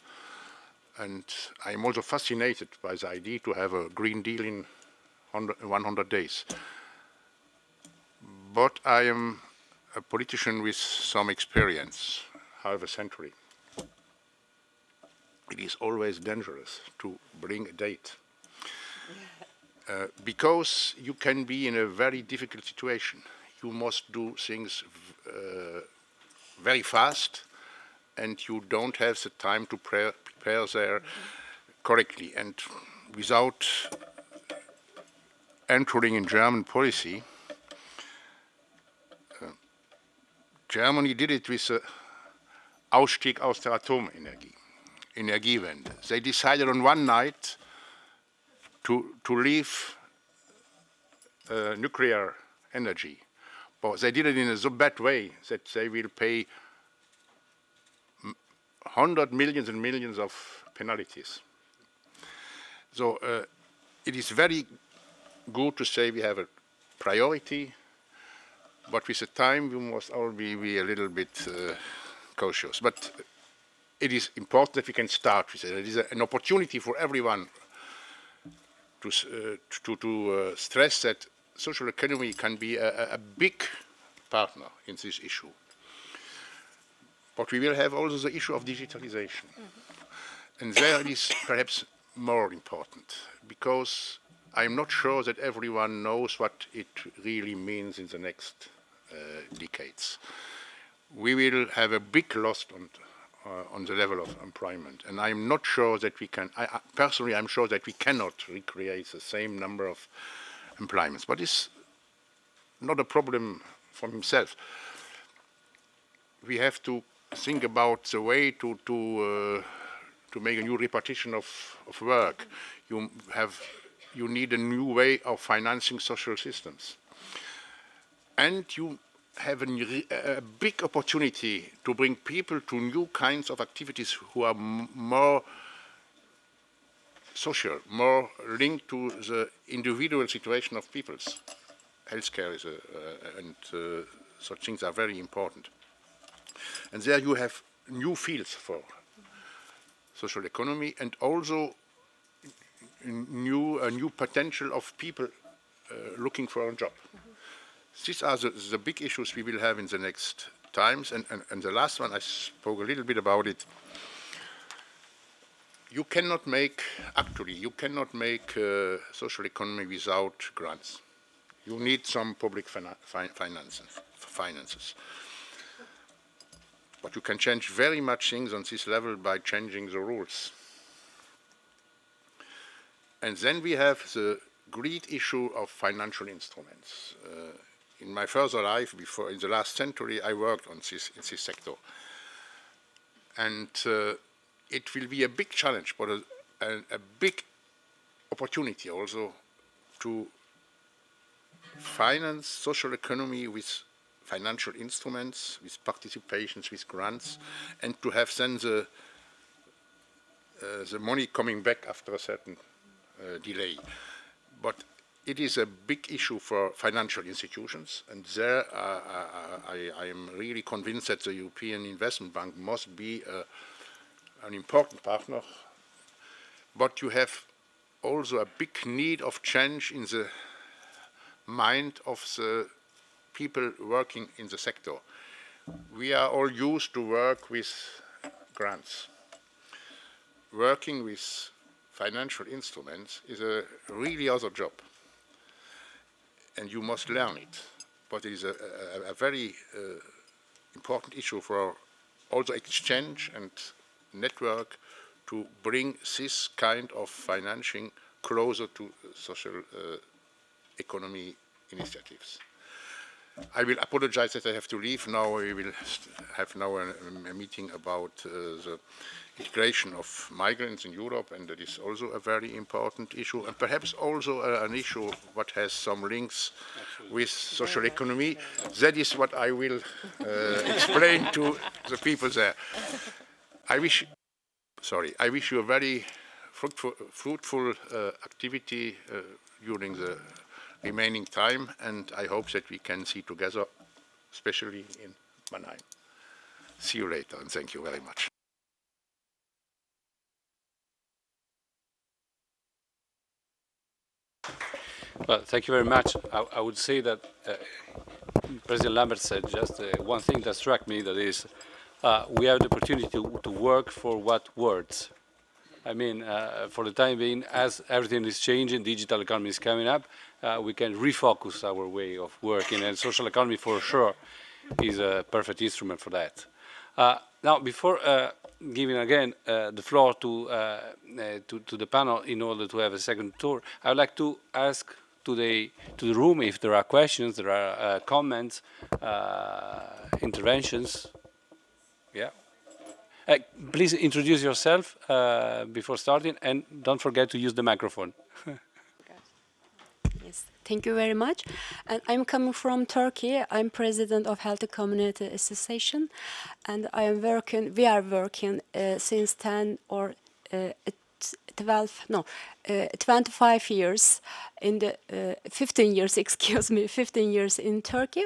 [SPEAKER 1] and I'm also fascinated by the idea to have a Green Deal in 100 days. But I am a politician with some experience, half a century. It is always dangerous to bring a date. Because you can be in a very difficult situation. You must do things very fast, and you don't have the time to prepare there correctly. And without entering in German policy, Germany did it with the Ausstieg aus der Atomenergie, Energiewende. They decided on one night to leave nuclear energy. But they did it in a so bad way that they will pay hundreds, millions and millions of penalties. So it is very good to say we have a priority, but with the time we must all be a little bit cautious. But it is important that we can start with it. It is an opportunity for everyone to stress that social economy can be a big partner in this issue. But we will have also the issue of digitalization. And there it is perhaps more important, because I'm not sure that everyone knows what it really means in the next decades. We will have a big loss on the level of employment, and I'm not sure that we can, personally I'm sure that we cannot recreate the same number of employments, but it's not a problem for himself. We have to think about the way to make a new repartition of work. You need a new way of financing social systems. And you have a big opportunity to bring people to new kinds of activities who are more social, more linked to the individual situation of peoples. Healthcare is and such things are very important. And there you have new fields for social economy, and also a new potential of people looking for a job. These are the big issues we will have in the next times. And the last one, I spoke a little bit about it. You cannot make social economy without grants. You need some public finances. But you can change very much things on this level by changing the rules. And then we have the great issue of financial instruments. In my further life, in the last century, I worked in this sector. And it will be a big challenge, but a big opportunity also to finance social economy with financial instruments, with participations, with grants, and to have then the money coming back after a certain delay. But it is a big issue for financial institutions, and there I am really convinced that the European Investment Bank must be an important partner. But you have also a big need of change in the mind of the people working in the sector. We are all used to work with grants. Working with financial instruments is a really other job, and you must learn it. But it is a very important issue for also exchange and network to bring this kind of financing closer to social economy initiatives. I will apologize that I have to leave now. We will have now a meeting about the integration of migrants in Europe, and that is also a very important issue, and perhaps also an issue what has some links with social economy. That is what I will explain to the people there. I wish you a very fruitful activity during the remaining time, and I hope that we can see together, especially in Mannheim. See you later, and thank you very much.
[SPEAKER 3] Well, thank you very much. I would say that President Lambert said just one thing that struck me, that is, we have the opportunity to work for what words. I mean, for the time being, as everything is changing, digital economy is coming up, we can refocus our way of working, and social economy for sure is a perfect instrument for that. Now, before giving again the floor to the panel in order to have a second tour, I would like to ask to the room if there are questions, there are comments, interventions. Yeah. Please introduce yourself before starting, and don't forget to use the microphone.
[SPEAKER 6] Yes, thank you very much. And I'm coming from Turkey. I'm president of Healthy Community Association, and we are working since 25 years in the 15 years, excuse me, 15 years in Turkey.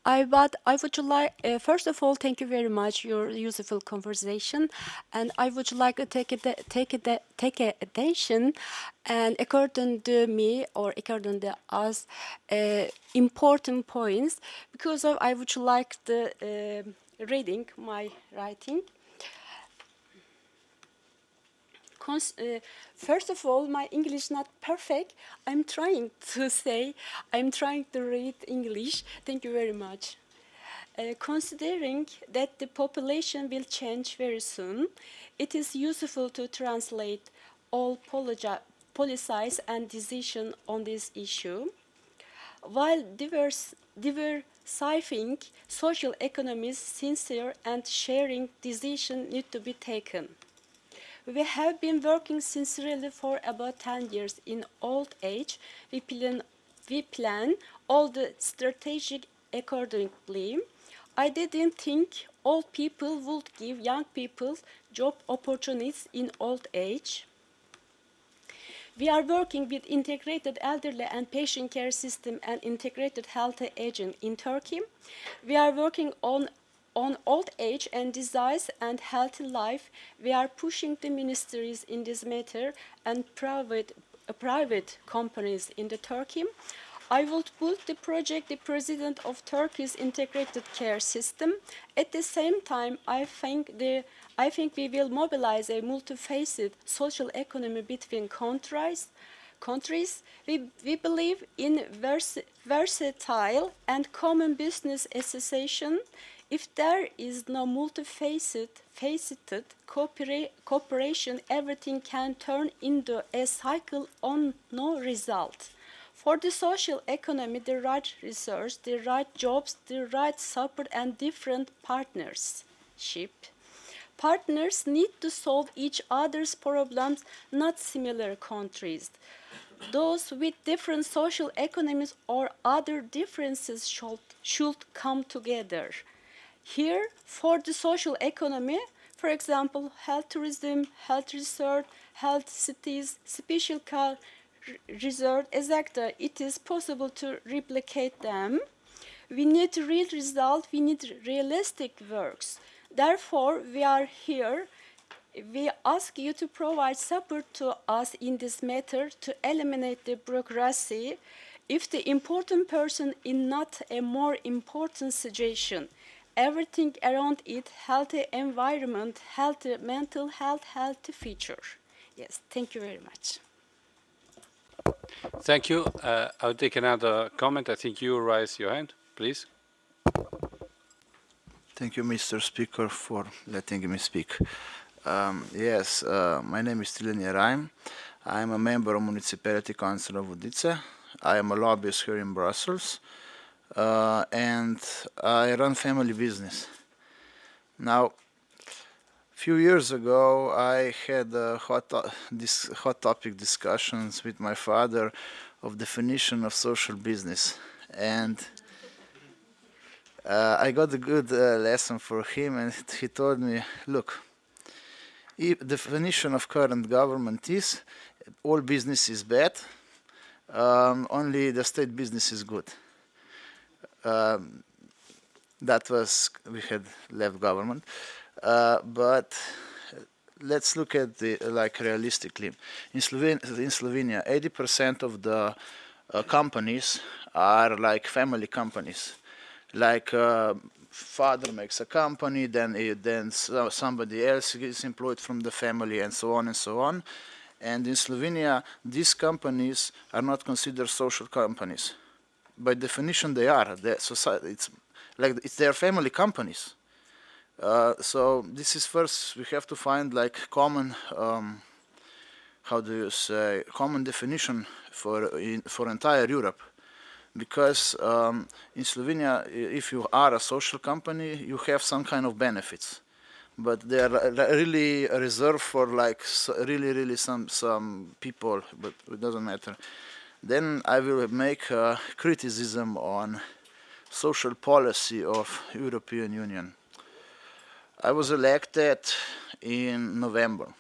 [SPEAKER 6] But I would like, first of all, thank you very much your useful conversation, and I would like to take attention, and according to me or according to us, important points, because I would like the reading my writing. First of all, my English is not perfect. I'm trying to read English. Thank you very much. Considering that the population will change very soon, it is useful to translate all policies and decisions on this issue. While diversifying social economies, sincere and sharing decisions need to be taken. We have been working sincerely for about 10 years. In old age, we plan all the strategic accordingly. I didn't think old people would give young people job opportunities in old age. We are working with integrated elderly and patient care system and integrated health agent in Turkey. We are working on On old age and disease and healthy life, we are pushing the ministries in this matter and private companies in the Turkey. I will build the project, the president of Turkey's integrated care system. At the same time, I think we will mobilize a multifaceted social economy between countries. We believe in versatile and common business association. If there is no multifaceted cooperation, everything can turn into a cycle on no result. For the social economy, the right research, the right jobs, the right support, and different partnership. Partners need to solve each other's problems, not similar countries. Those with different social economies or other differences should come together. Here, for the social economy, for example, health tourism, health research, health cities, special car research, etc., it is possible to replicate them. We need real results, we need realistic works. Therefore, we are here. We ask you to provide support to us in this matter to eliminate the bureaucracy if the important person is not a more important situation. Everything around it, healthy environment, healthy mental health, healthy future. Yes, thank you very much.
[SPEAKER 3] Thank you. I'll take another comment. I think you raise your hand, please.
[SPEAKER 7] Thank you, Mr. Speaker, for letting me speak. Yes, my name is Tilen Yeraim. I am a member of Municipality Council of Vodice. I am a lobbyist here in Brussels, and I run family business. Now, a few years ago, I had hot topic discussions with my father of definition of social business, and I got a good lesson for him, and he told me, look, definition of current government is all business is bad, only the state business is good. That was, we had left government, but let's look at the like realistically. In Slovenia, 80% of the companies are like family companies. Like father makes a company, then somebody else is employed from the family, and so on and so on. And in Slovenia, these companies are not considered social companies. By definition, they are. It's like it's their family companies. So this is first we have to find like common, how do you say, common definition for entire Europe. Because in Slovenia, if you are a social company, you have some kind of benefits, but they are really reserved for like really some people, but it doesn't matter. Then I will make a criticism on social policy of European Union. I was elected in November.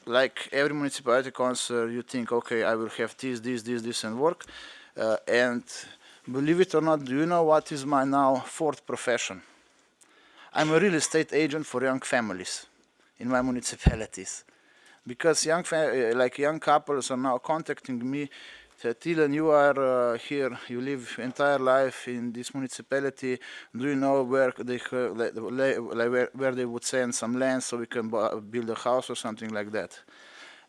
[SPEAKER 7] Like every municipality council, you think, okay, I will have this, and work. And believe it or not, do you know what is my now fourth profession? I'm a real estate agent for young families in my municipalities. Because young couples are now contacting me, Tilen, you are here, you live entire life in this municipality, do you know where they would send some land so we can build a house or something like that?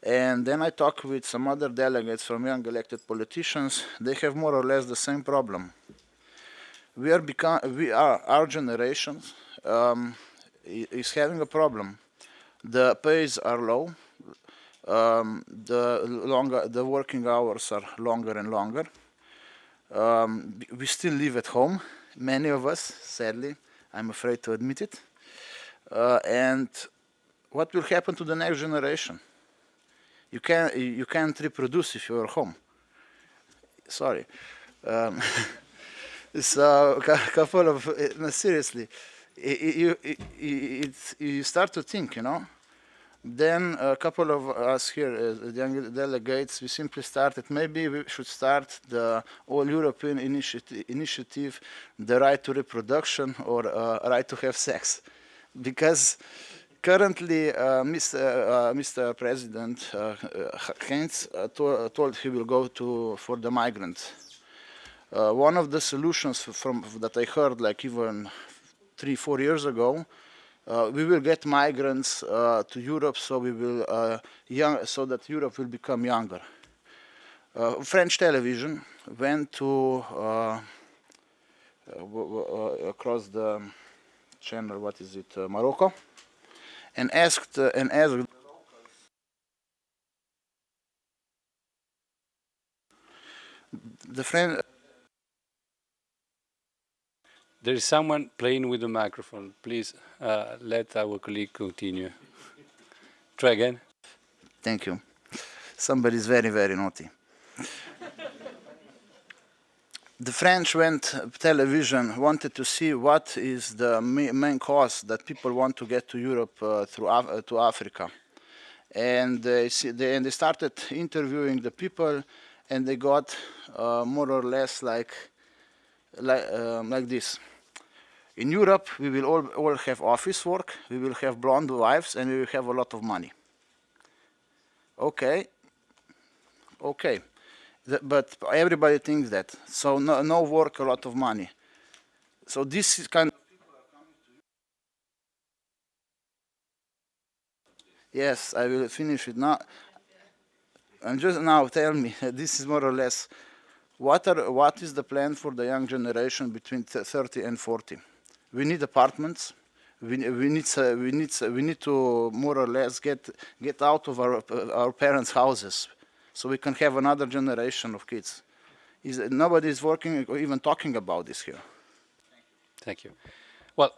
[SPEAKER 7] And then I talk with some other delegates from young elected politicians. They have more or less the same problem. Our generation is having a problem. The pays are low. The working hours are longer and longer. We still live at home, many of us, sadly. I'm afraid to admit it. And what will happen to the next generation? You can't reproduce if you're home. Sorry. So a couple of seriously, you start to think, you know. Then a couple of us here, the young delegates, we simply started, maybe we should start the all-European initiative, the right to reproduction or right to have sex. Because currently, Mr. President Heinz told he will go for the migrants. One of the solutions that I heard, like even 3-4 years ago, we will get migrants to Europe, so we will so that Europe will become younger. French television went to across the channel, what is it, Morocco, and asked the French.
[SPEAKER 3] There is someone playing with the microphone. Please let our colleague continue. Try again.
[SPEAKER 7] Thank you. Somebody's very, very naughty. The French television wanted to see what is the main cause that people want to get to Europe to Africa. And they started interviewing the people, and they got more or less like this. In Europe, we will all have office work, we will have blonde wives, and we will have a lot of money. Okay. But everybody thinks that. So no work, a lot of money. So this is kind of people are coming to you. Yes, I will finish it now. And just now tell me, this is more or less, what is the plan for the young generation between 30 and 40? We need apartments. We need to more or less get out of our parents' houses, so we can have another generation of kids. Nobody is working or even talking about this here.
[SPEAKER 3] Thank you. Well,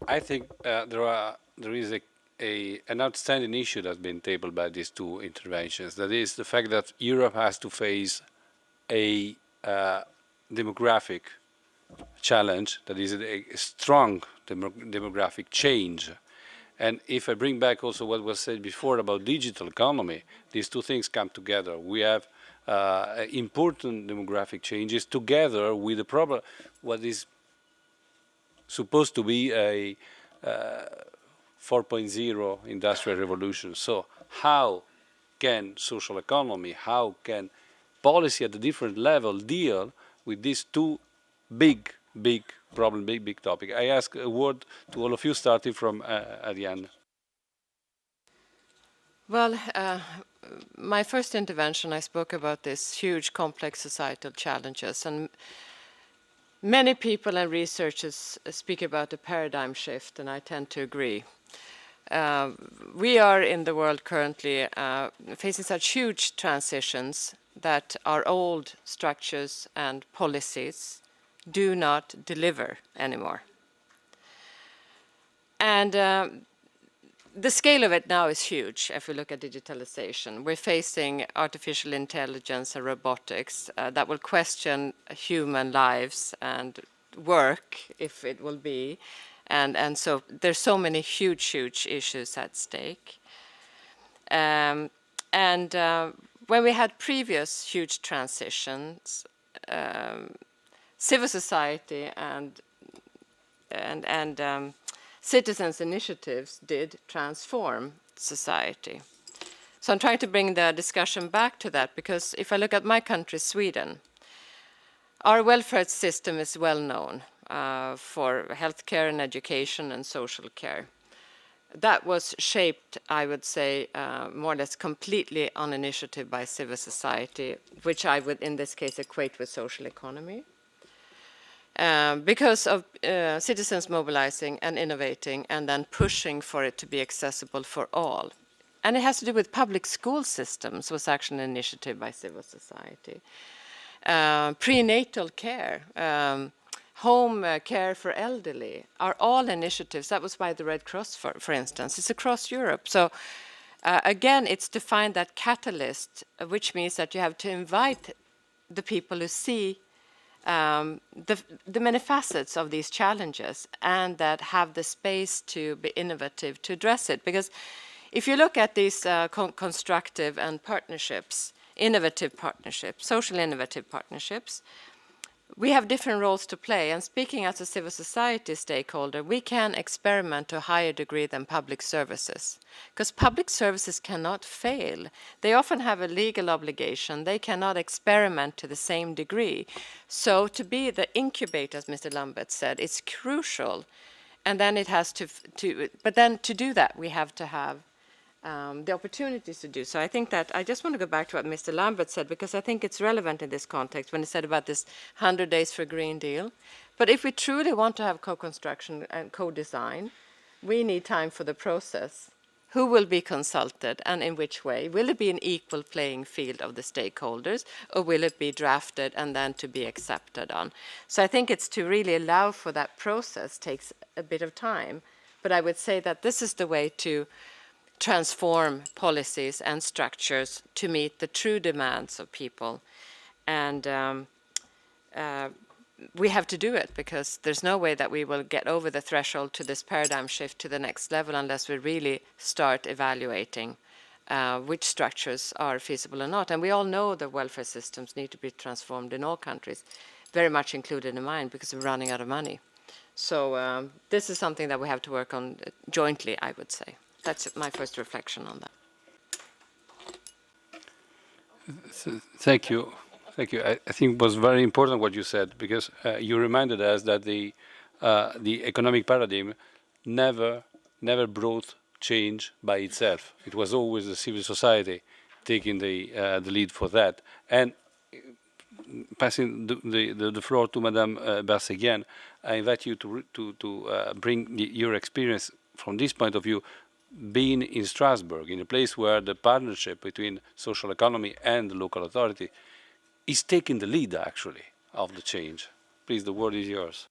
[SPEAKER 3] I think there is an outstanding issue that's been tabled by these two interventions. That is the fact that Europe has to face a demographic challenge, that is a strong demographic change. And if I bring back also what was said before about digital economy, these two things come together. We have important demographic changes together with the problem, what is supposed to be a 4.0 industrial revolution. So how can social economy, how can policy at a different level deal with these two big problem, big topic? I ask a word to all of you, starting from Ariane.
[SPEAKER 2] Well, my first intervention, I spoke about this huge, complex societal challenges, and many people and researchers speak about a paradigm shift, and I tend to agree. We are in the world currently facing such huge transitions that our old structures and policies do not deliver anymore. And the scale of it now is huge. If we look at digitalization, we're facing artificial intelligence and robotics that will question human lives and work, if it will be. And so there's so many huge issues at stake. When we had previous huge transitions, civil society and citizens' initiatives did transform society. So I'm trying to bring the discussion back to that, because if I look at my country, Sweden, our welfare system is well known for healthcare and education and social care. That was shaped, I would say, more or less completely on initiative by civil society, which I would in this case equate with social economy. Because of citizens mobilizing and innovating and then pushing for it to be accessible for all. And it has to do with public school systems, was actually an initiative by civil society. Prenatal care, home care for elderly are all initiatives. That was by the Red Cross, for instance. It's across Europe. So again, it's to find that catalyst, which means that you have to invite the people who see the many facets of these challenges and that have the space to be innovative to address it. Because If you look at these constructive and partnerships, innovative partnerships, social innovative partnerships, we have different roles to play. And speaking as a civil society stakeholder, we can experiment to a higher degree than public services. Because public services cannot fail. They often have a legal obligation. They cannot experiment to the same degree. So to be the incubator, as Mr. Lambert said, it's crucial. And then it has but then to do that, we have to have the opportunities to do so. I think that I just want to go back to what Mr. Lambert said, because I think it's relevant in this context when he said about this 100 days for Green Deal. But if we truly want to have co-construction and co-design, we need time for the process. Who will be consulted and in which way? Will it be an equal playing field of the stakeholders, or will it be drafted and then to be accepted on? So I think it's to really allow for that process takes a bit of time. But I would say that this is the way to transform policies and structures to meet the true demands of people. And we have to do it, because there's no way that we will get over the threshold to this paradigm shift to the next level unless we really start evaluating which structures are feasible or not. And we all know that welfare systems need to be transformed in all countries, very much included in mine, because we're running out of money. So this is something that we have to work on jointly, I would say. That's my first reflection on that.
[SPEAKER 3] Thank you. Thank you. I think it was very important what you said, because you reminded us that the economic paradigm never brought change by itself. It was always the civil society taking the lead for that. And passing the floor to Madame Berseguian, I invite you to bring your experience from this point of view, being in Strasbourg, in a place where the partnership between social economy and the local authority is taking the lead, actually, of the change. Please, the word is yours.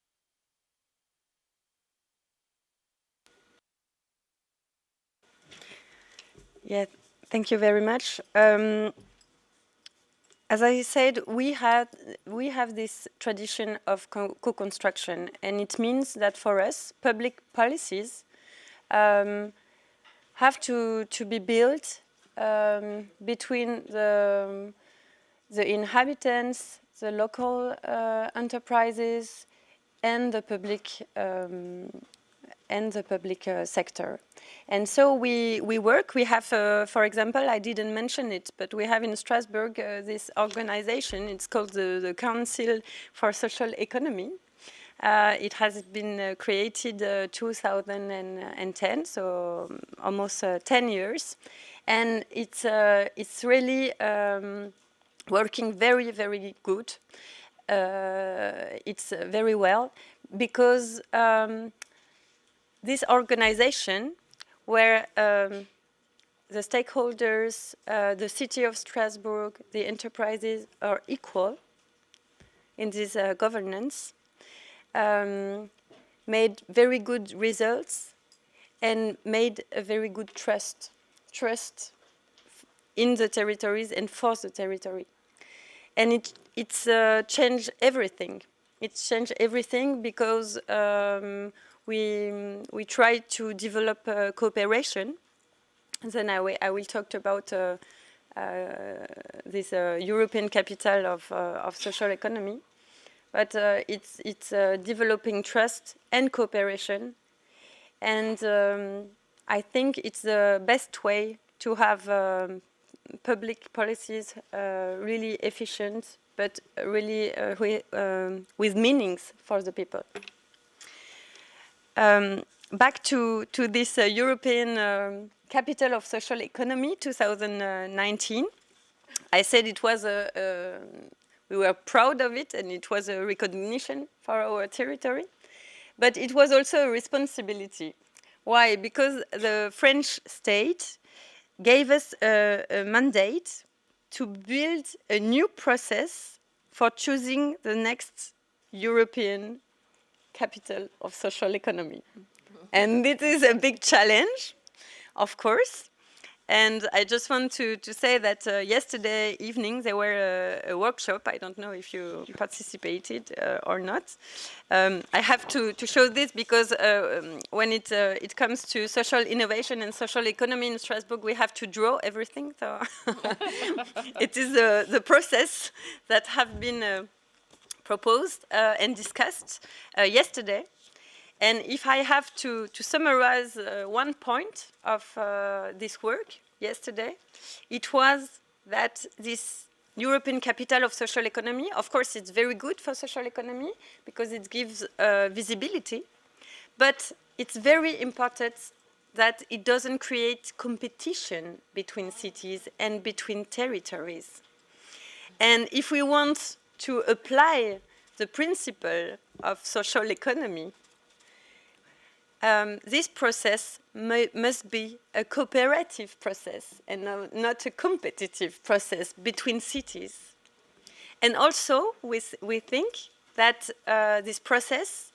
[SPEAKER 4] Yeah, thank you very much. As I said, we have this tradition of co-construction, and it means that for us, public policies have to be built between the inhabitants, the local enterprises, and the public sector. And so we work. We have, for example, I didn't mention it, but we have in Strasbourg this organization. It's called the Council for Social Economy. It has been created 2010, so almost 10 years, and it's really working very, very good. It's very well, because this organization, where the stakeholders, the city of Strasbourg, the enterprises are equal in this governance, made very good results and made a very good trust in the territories and for the territory. And it's changed everything. It's changed everything because we try to develop cooperation. And then I will talk about this European capital of social economy. But it's developing trust and cooperation. And I think it's the best way to have public policies really efficient, but really with meanings for the people. Back to this European Capital of Social Economy 2019. I said it was we were proud of it, and it was a recognition for our territory. But it was also a responsibility. Why? Because the French state gave us a mandate to build a new process for choosing the next European capital of social economy. And it is a big challenge, of course. And I just want to say that yesterday evening there were a workshop. I don't know if you participated or not. I have to show this because when it comes to social innovation and social economy in Strasbourg, we have to draw everything. So it is the process that have been proposed and discussed yesterday. And if I have to summarize one point of this work yesterday, it was that this European Capital of Social Economy, of course, it's very good for social economy because it gives visibility, but it's very important that it doesn't create competition between cities and between territories. And if we want to apply the principle of social economy, this process must be a cooperative process and not a competitive process between cities. And also, we think that this process,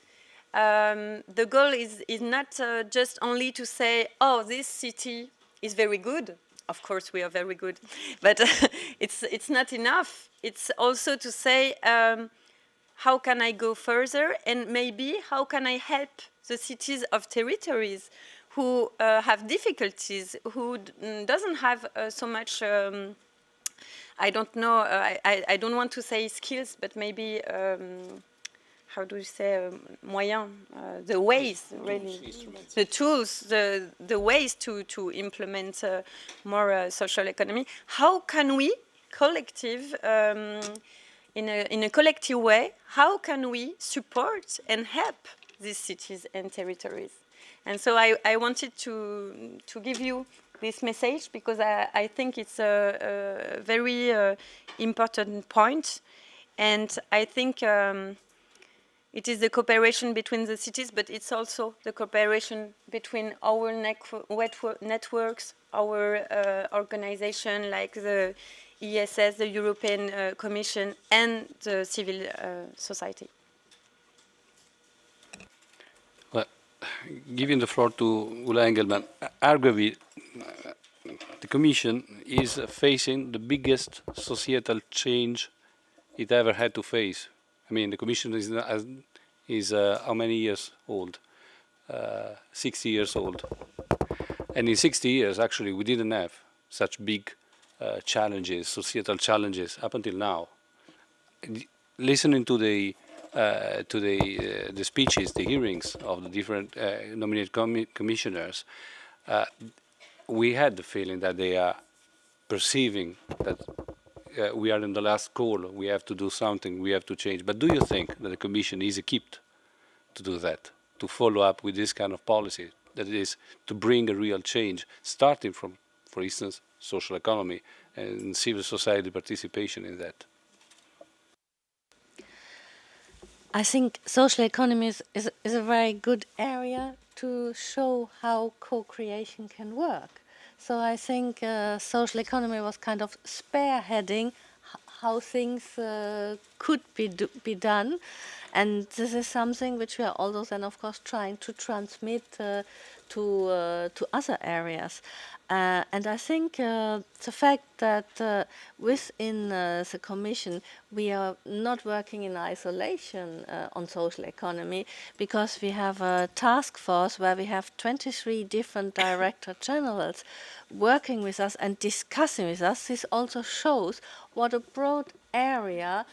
[SPEAKER 4] the goal is not just only to say, oh, this city is very good. Of course, we are very good, but it's not enough. It's also to say, how can I go further, and maybe how can I help the cities of territories who have difficulties, who doesn't have so much, I don't know, I don't want to say skills, but maybe, how do you say, moyens, the ways, really, the tools, the ways to implement more social economy. How can we, collective, in a collective way, how can we support and help these cities and territories? And so I wanted to give you this message because I think it's a very important point. And I think it is the cooperation between the cities, but it's also the cooperation between our networks, our organization like the ESS, the European Commission, and the civil society.
[SPEAKER 3] Well, giving the floor to Ulla Engelmann, arguably the Commission is facing the biggest societal change it ever had to face. I mean, the Commission is how many years old? 60 years old. And in 60 years, actually, we didn't have such big challenges, societal challenges, up until now. Listening to the speeches, the hearings of the different nominated commissioners, we had the feeling that they are perceiving that we are in the last call, we have to do something, we have to change. But do you think that the Commission is equipped to do that, to follow up with this kind of policy, that is to bring a real change, starting from, for instance, social economy and civil society participation in that?
[SPEAKER 5] I think social economy is a very good area to show how co-creation can work. So I think social economy was kind of spearheading how things could be done. And this is something which we are also then, of course, trying to transmit to other areas. And I think the fact that within the Commission we are not working in isolation on social economy, because we have a task force where we have 23 different director generals working with us and discussing with us. This also shows what a broad area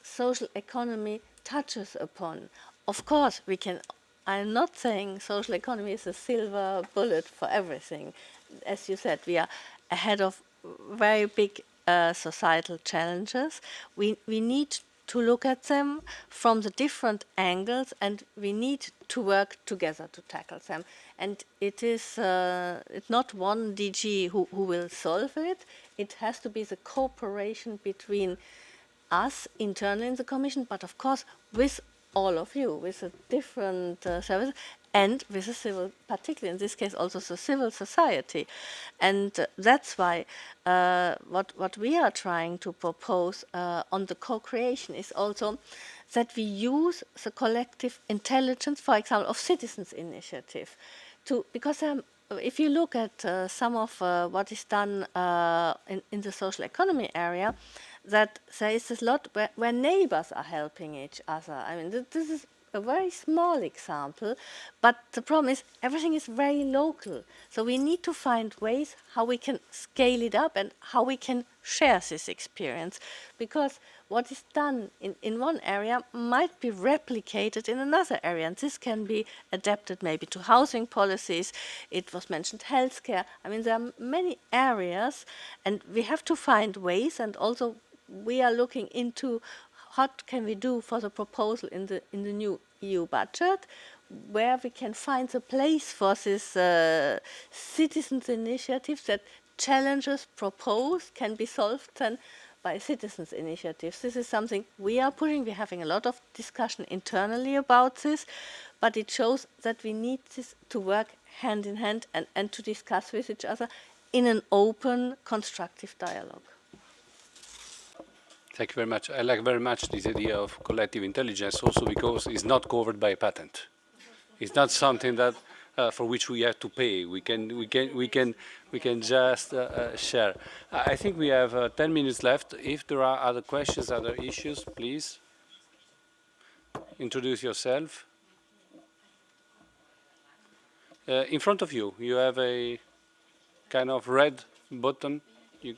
[SPEAKER 5] social economy touches upon. Of course, we can. I'm not saying social economy is a silver bullet for everything. As you said, we are ahead of very big societal challenges. We need to look at them from the different angles, and we need to work together to tackle them. And it is it's not one DG who will solve it. It has to be the cooperation between us internally in the Commission, but of course with all of you, with the different services, and with the civil, particularly in this case also the civil society. And that's why what we are trying to propose on the co-creation is also that we use the collective intelligence, for example, of citizens' initiative, because there are if you look at some of what is done in the social economy area, that there is a lot where neighbors are helping each other. I mean, this is a very small example, but the problem is everything is very local. So we need to find ways how we can scale it up and how we can share this experience, because what is done in one area might be replicated in another area, and this can be adapted maybe to housing policies. It was mentioned healthcare. I mean, there are many areas, and we have to find ways, and also we are looking into what can we do for the proposal in the new EU budget, where we can find a place for this citizens' initiatives that challenges proposed can be solved then by citizens' initiatives. This is something we are pushing. We're having a lot of discussion internally about this, but it shows that we need this to work hand in hand and to discuss with each other in an open, constructive dialogue.
[SPEAKER 3] Thank you very much. I like very much this idea of collective intelligence, also because it's not covered by a patent. It's not something that for which we have to pay. We can just share. I think we have 10 minutes left. If there are other questions, other issues, please introduce yourself. In front of you, you have a kind of red button you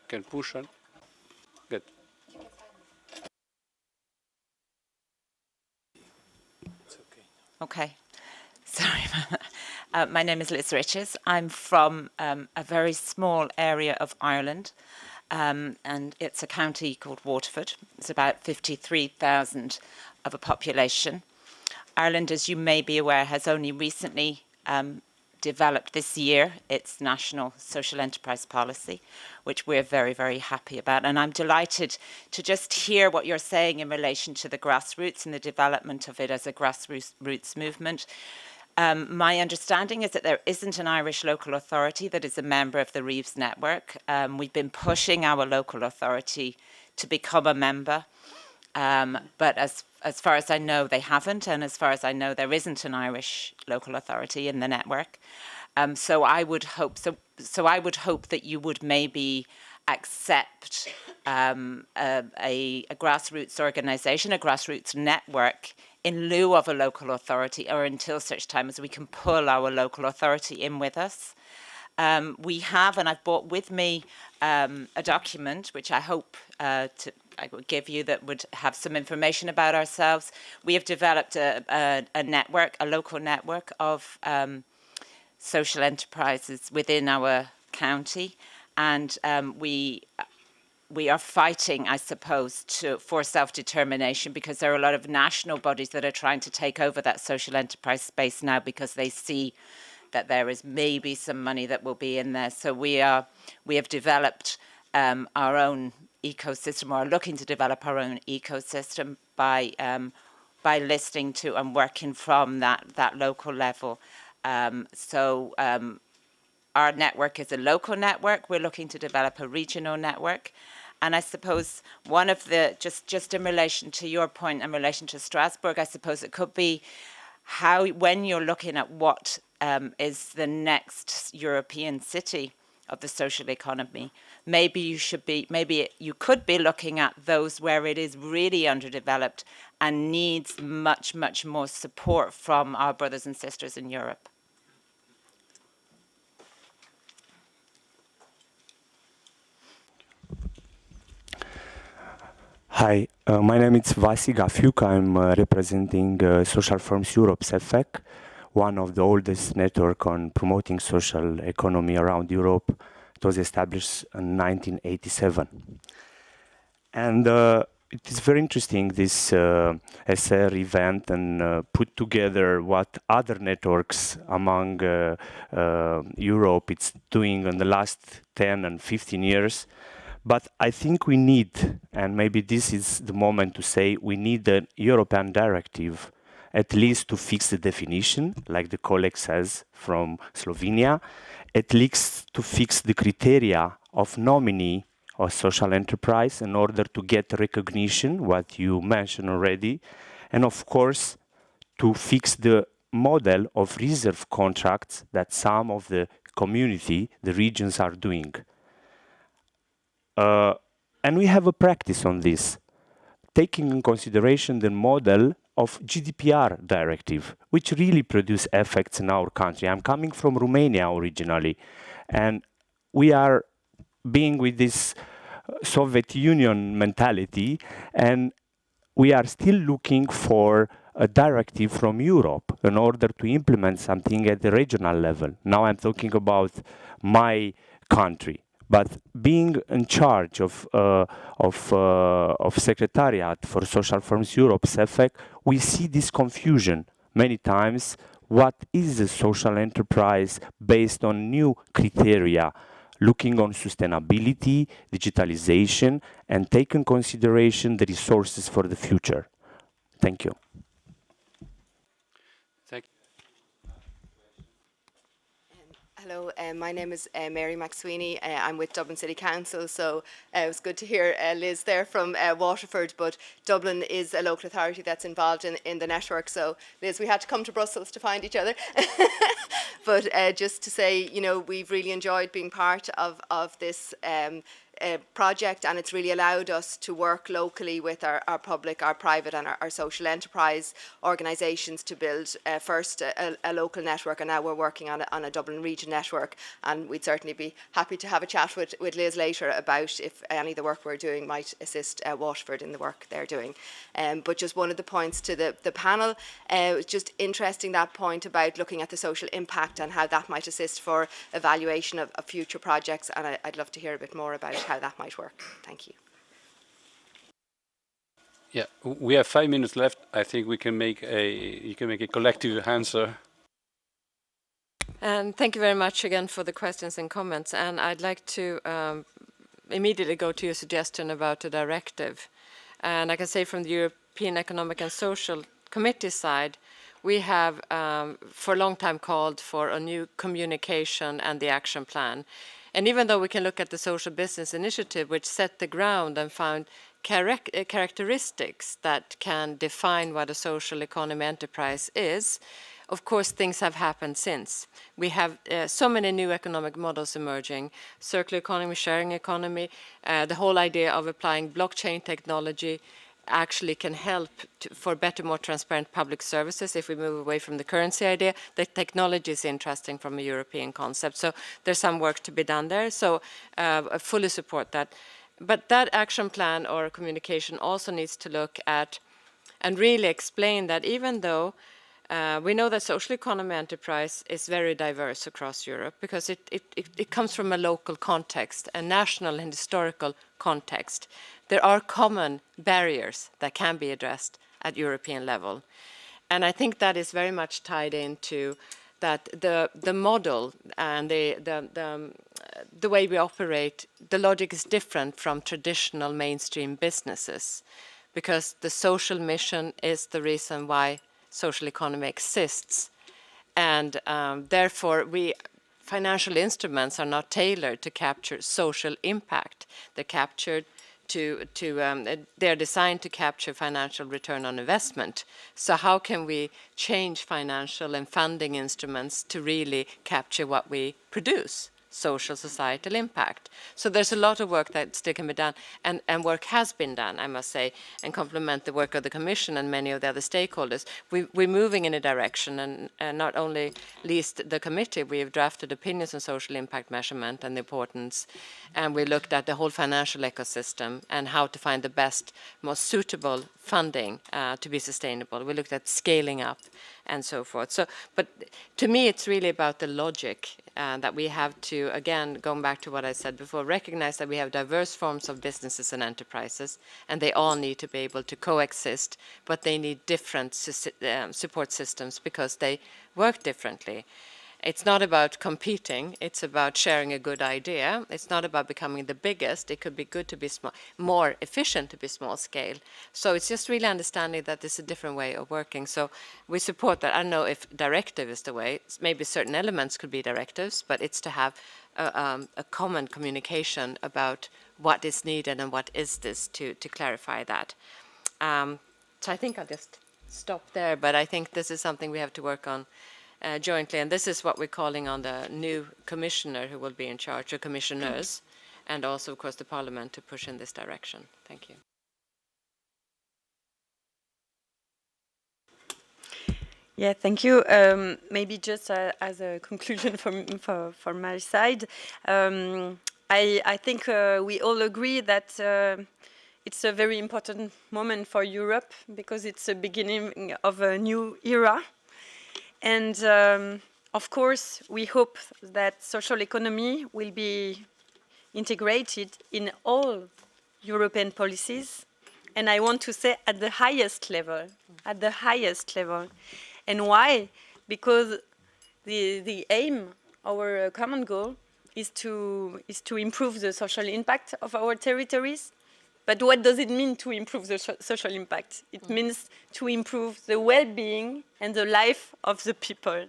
[SPEAKER 3] can push on. Good.
[SPEAKER 8] Okay, sorry. My name is Liz Riches. I'm from a very small area of Ireland, and it's a county called Waterford. It's about 53,000 of a population. Ireland, as you may be aware, has only recently developed this year its national social enterprise policy, which we're very, very happy about. And I'm delighted to just hear what you're saying in relation to the grassroots and the development of it as a grassroots movement. My understanding is that there isn't an Irish local authority that is a member of the Reeves Network. We've been pushing our local authority to become a member, but as far as I know, they haven't, and as far as I know, there isn't an Irish local authority in the network. So I would hope that you would maybe accept a grassroots organisation, a grassroots network, in lieu of a local authority, or until such time as we can pull our local authority in with us. We have, and I've brought with me a document which I hope I will give you that would have some information about ourselves. We have developed a network, a local network of social enterprises within our county, and we are fighting, I suppose, for self-determination, because there are a lot of national bodies that are trying to take over that social enterprise space now because they see that there is maybe some money that will be in there. So we have developed our own ecosystem, or are looking to develop our own ecosystem by listening to and working from that local level. Our network is a local network. We're looking to develop a regional network. And I suppose one of the, just in relation to your point in relation to Strasbourg, I suppose it could be how, when you're looking at what is the next European city of the social economy, maybe you could be looking at those where it is really underdeveloped and needs much, much more support from our brothers and sisters in Europe.
[SPEAKER 9] Hi, my name is Vasi Gafiuk. I'm representing Social Firms Europe, SEFEC, one of the oldest network on promoting social economy around Europe. It was established in 1987. And it is very interesting, this SR event, and put together what other networks among Europe it's doing in the last 10 and 15 years. But I think we need, and maybe this is the moment to say, we need a European directive, at least to fix the definition, like the colleague says from Slovenia, at least to fix the criteria of nominee or social enterprise in order to get recognition, what you mentioned already, and of course, to fix the model of reserve contracts that some of the community, the regions are doing. And we have a practice on this, taking in consideration the model of GDPR directive, which really produce effects in our country. I'm coming from Romania originally, and we are being with this Soviet Union mentality, and we are still looking for a directive from Europe in order to implement something at the regional level. Now I'm talking about my country. But being in charge of Secretariat for Social Firms Europe, CEFEC, we see this confusion many times. What is a social enterprise based on new criteria, looking on sustainability, digitalization, and take in consideration the resources for the future? Thank you.
[SPEAKER 10] Hello, my name is Mary McSweeney. I'm with Dublin City Council, so it was good to hear Liz there from Waterford, but Dublin is a local authority that's involved in the network, so Liz, we had to come to Brussels to find each other. But just to say, you know, we've really enjoyed being part of this project, and it's really allowed us to work locally with our public, our private and our social enterprise organisations to build first a local network, and now we're working on a Dublin region network, and we'd certainly be happy to have a chat with Liz later about if any of the work we're doing might assist Waterford in the work they're doing. But just one of the points to the panel, it was just interesting, that point about looking at the social impact and how that might assist for evaluation of future projects, and I'd love to hear a bit more about how that might work. Thank you.
[SPEAKER 3] Yeah, we have 5 minutes left. I think we can make you can make a collective answer.
[SPEAKER 2] And thank you very much again for the questions and comments. And I'd like to immediately go to your suggestion about a directive. And I can say from the European Economic and Social Committee side, we have for a long time called for a new communication and the action plan. And even though we can look at the Social Business Initiative, which set the ground and found characteristics that can define what a social economy enterprise is, of course, things have happened since. We have so many new economic models emerging: circular economy, sharing economy, the whole idea of applying blockchain technology actually can help for better, more transparent public services if we move away from the currency idea. The technology is interesting from a European concept. So there's some work to be done there. So I fully support that. But that action plan or communication also needs to look at and really explain that even though we know that social economy enterprise is very diverse across Europe because it comes from a local context, a national and historical context. There are common barriers that can be addressed at European level. And I think that is very much tied into that the model and the way we operate, the logic is different from traditional mainstream businesses, because the social mission is the reason why social economy exists. And therefore, financial instruments are not tailored to capture social impact. They're captured they're designed to capture financial return on investment. So how can we change financial and funding instruments to really capture what we produce? Social societal impact. So there's a lot of work that still can be done, and work has been done, I must say, and complement the work of the Commission and many of the other stakeholders. We're moving in a direction, and not only least the committee, we have drafted opinions on social impact measurement and the importance, and we looked at the whole financial ecosystem and how to find the best, most suitable funding to be sustainable. We looked at scaling up and so forth. So, but to me, it's really about the logic that we have to, again, going back to what I said before, recognize that we have diverse forms of businesses and enterprises, and they all need to be able to coexist, but they need different support systems because they work differently. It's not about competing, it's about sharing a good idea. It's not about becoming the biggest. It could be good to be more efficient to be small scale. So it's just really understanding that there's a different way of working. So we support that. I don't know if directive is the way. Maybe certain elements could be directives, but it's to have a common communication about what is needed and what is this to clarify that. So I think I'll just stop there, but I think this is something we have to work on jointly, and this is what we're calling on the new commissioner who will be in charge, or commissioners, and also, of course, the Parliament to push in this direction. Thank you.
[SPEAKER 4] Yeah, thank you. Maybe just as a conclusion from my side, I think we all agree that it's a very important moment for Europe because it's the beginning of a new era. And of course, we hope that social economy will be integrated in all European policies. And I want to say at the highest level, at the highest level. And why? Because the aim, our common goal, is to improve the social impact of our territories. But what does it mean to improve the social impact? It means to improve the well-being and the life of the people.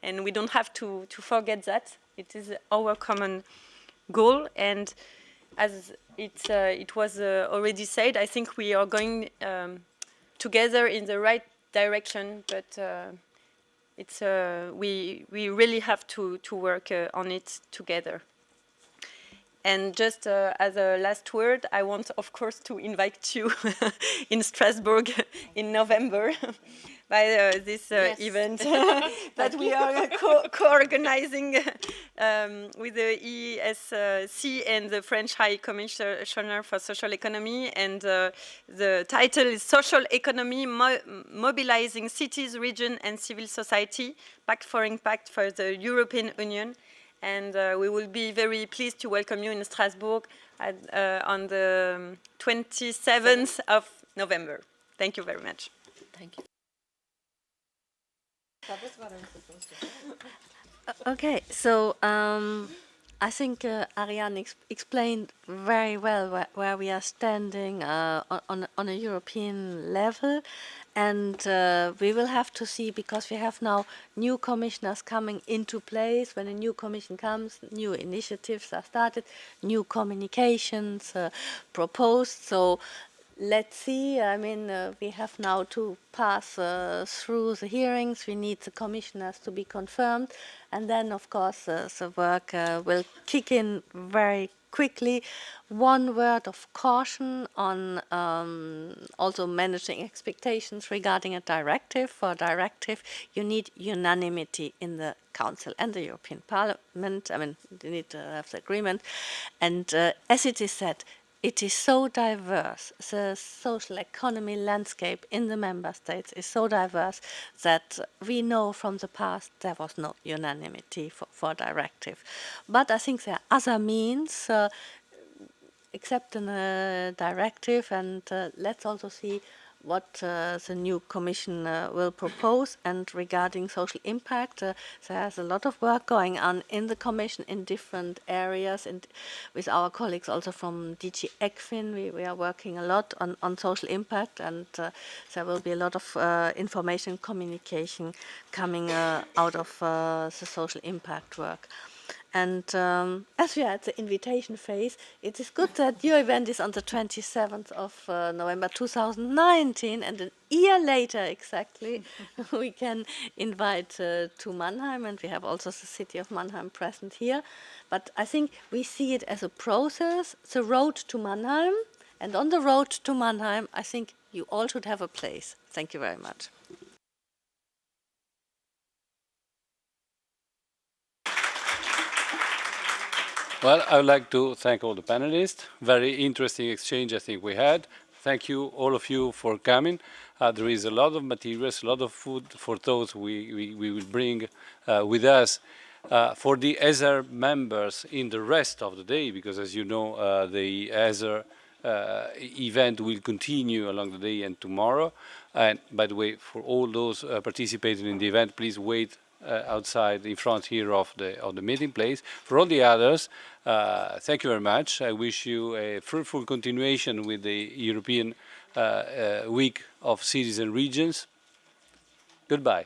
[SPEAKER 4] And we don't have to forget that. It is our common goal. And as it was already said, I think we are going together in the right direction, but we really have to work on it together. And just as a last word, I want, of course, to invite you in Strasbourg in November by this event that we are co-organizing with the ESC and the French High Commissioner for Social Economy. And the title is Social Economy, Mobilizing Cities, Region and Civil Society, Pact for Impact for the European Union. And we will be very pleased to welcome you in Strasbourg on the 27th of November. Thank you very much.
[SPEAKER 2] Thank you.
[SPEAKER 5] Okay, so I think Ariane explained very well where we are standing on a European level. And we will have to see, because we have now new commissioners coming into place. When a new commission comes, new initiatives are started, new communications proposed. So let's see. I mean, we have now to pass through the hearings. We need the commissioners to be confirmed. And then, of course, the work will kick in very quickly. One word of caution on also managing expectations regarding a directive. For a directive, you need unanimity in the Council and the European Parliament. I mean, you need to have the agreement. And as it is said, it is so diverse. The social economy landscape in the member states is so diverse that we know from the past there was no unanimity for a directive. But I think there are other means except in a directive, and let's also see what the new Commission will propose. And regarding social impact, there's a lot of work going on in the Commission in different areas, and with our colleagues also from DG ECFIN, we are working a lot on social impact, and there will be a lot of information communication coming out of the social impact work. And as we are at the invitation phase, it is good that your event is on the 27th of November 2019, and a year later exactly we can invite to Mannheim, and we have also the city of Mannheim present here. But I think we see it as a process, the road to Mannheim, and on the road to Mannheim I think you all should have a place. Thank you very much.
[SPEAKER 3] Well, I would like to thank all the panelists. Very interesting exchange I think we had. Thank you, all of you, for coming. There is a lot of materials, a lot of food for those we will bring with us. For the ESER members in the rest of the day, because as you know, the ESER event will continue along the day and tomorrow. And by the way, for all those participating in the event, please wait outside in front here of the meeting place. For all the others, thank you very much. I wish you a fruitful continuation with the European Week of Cities and Regions. Goodbye.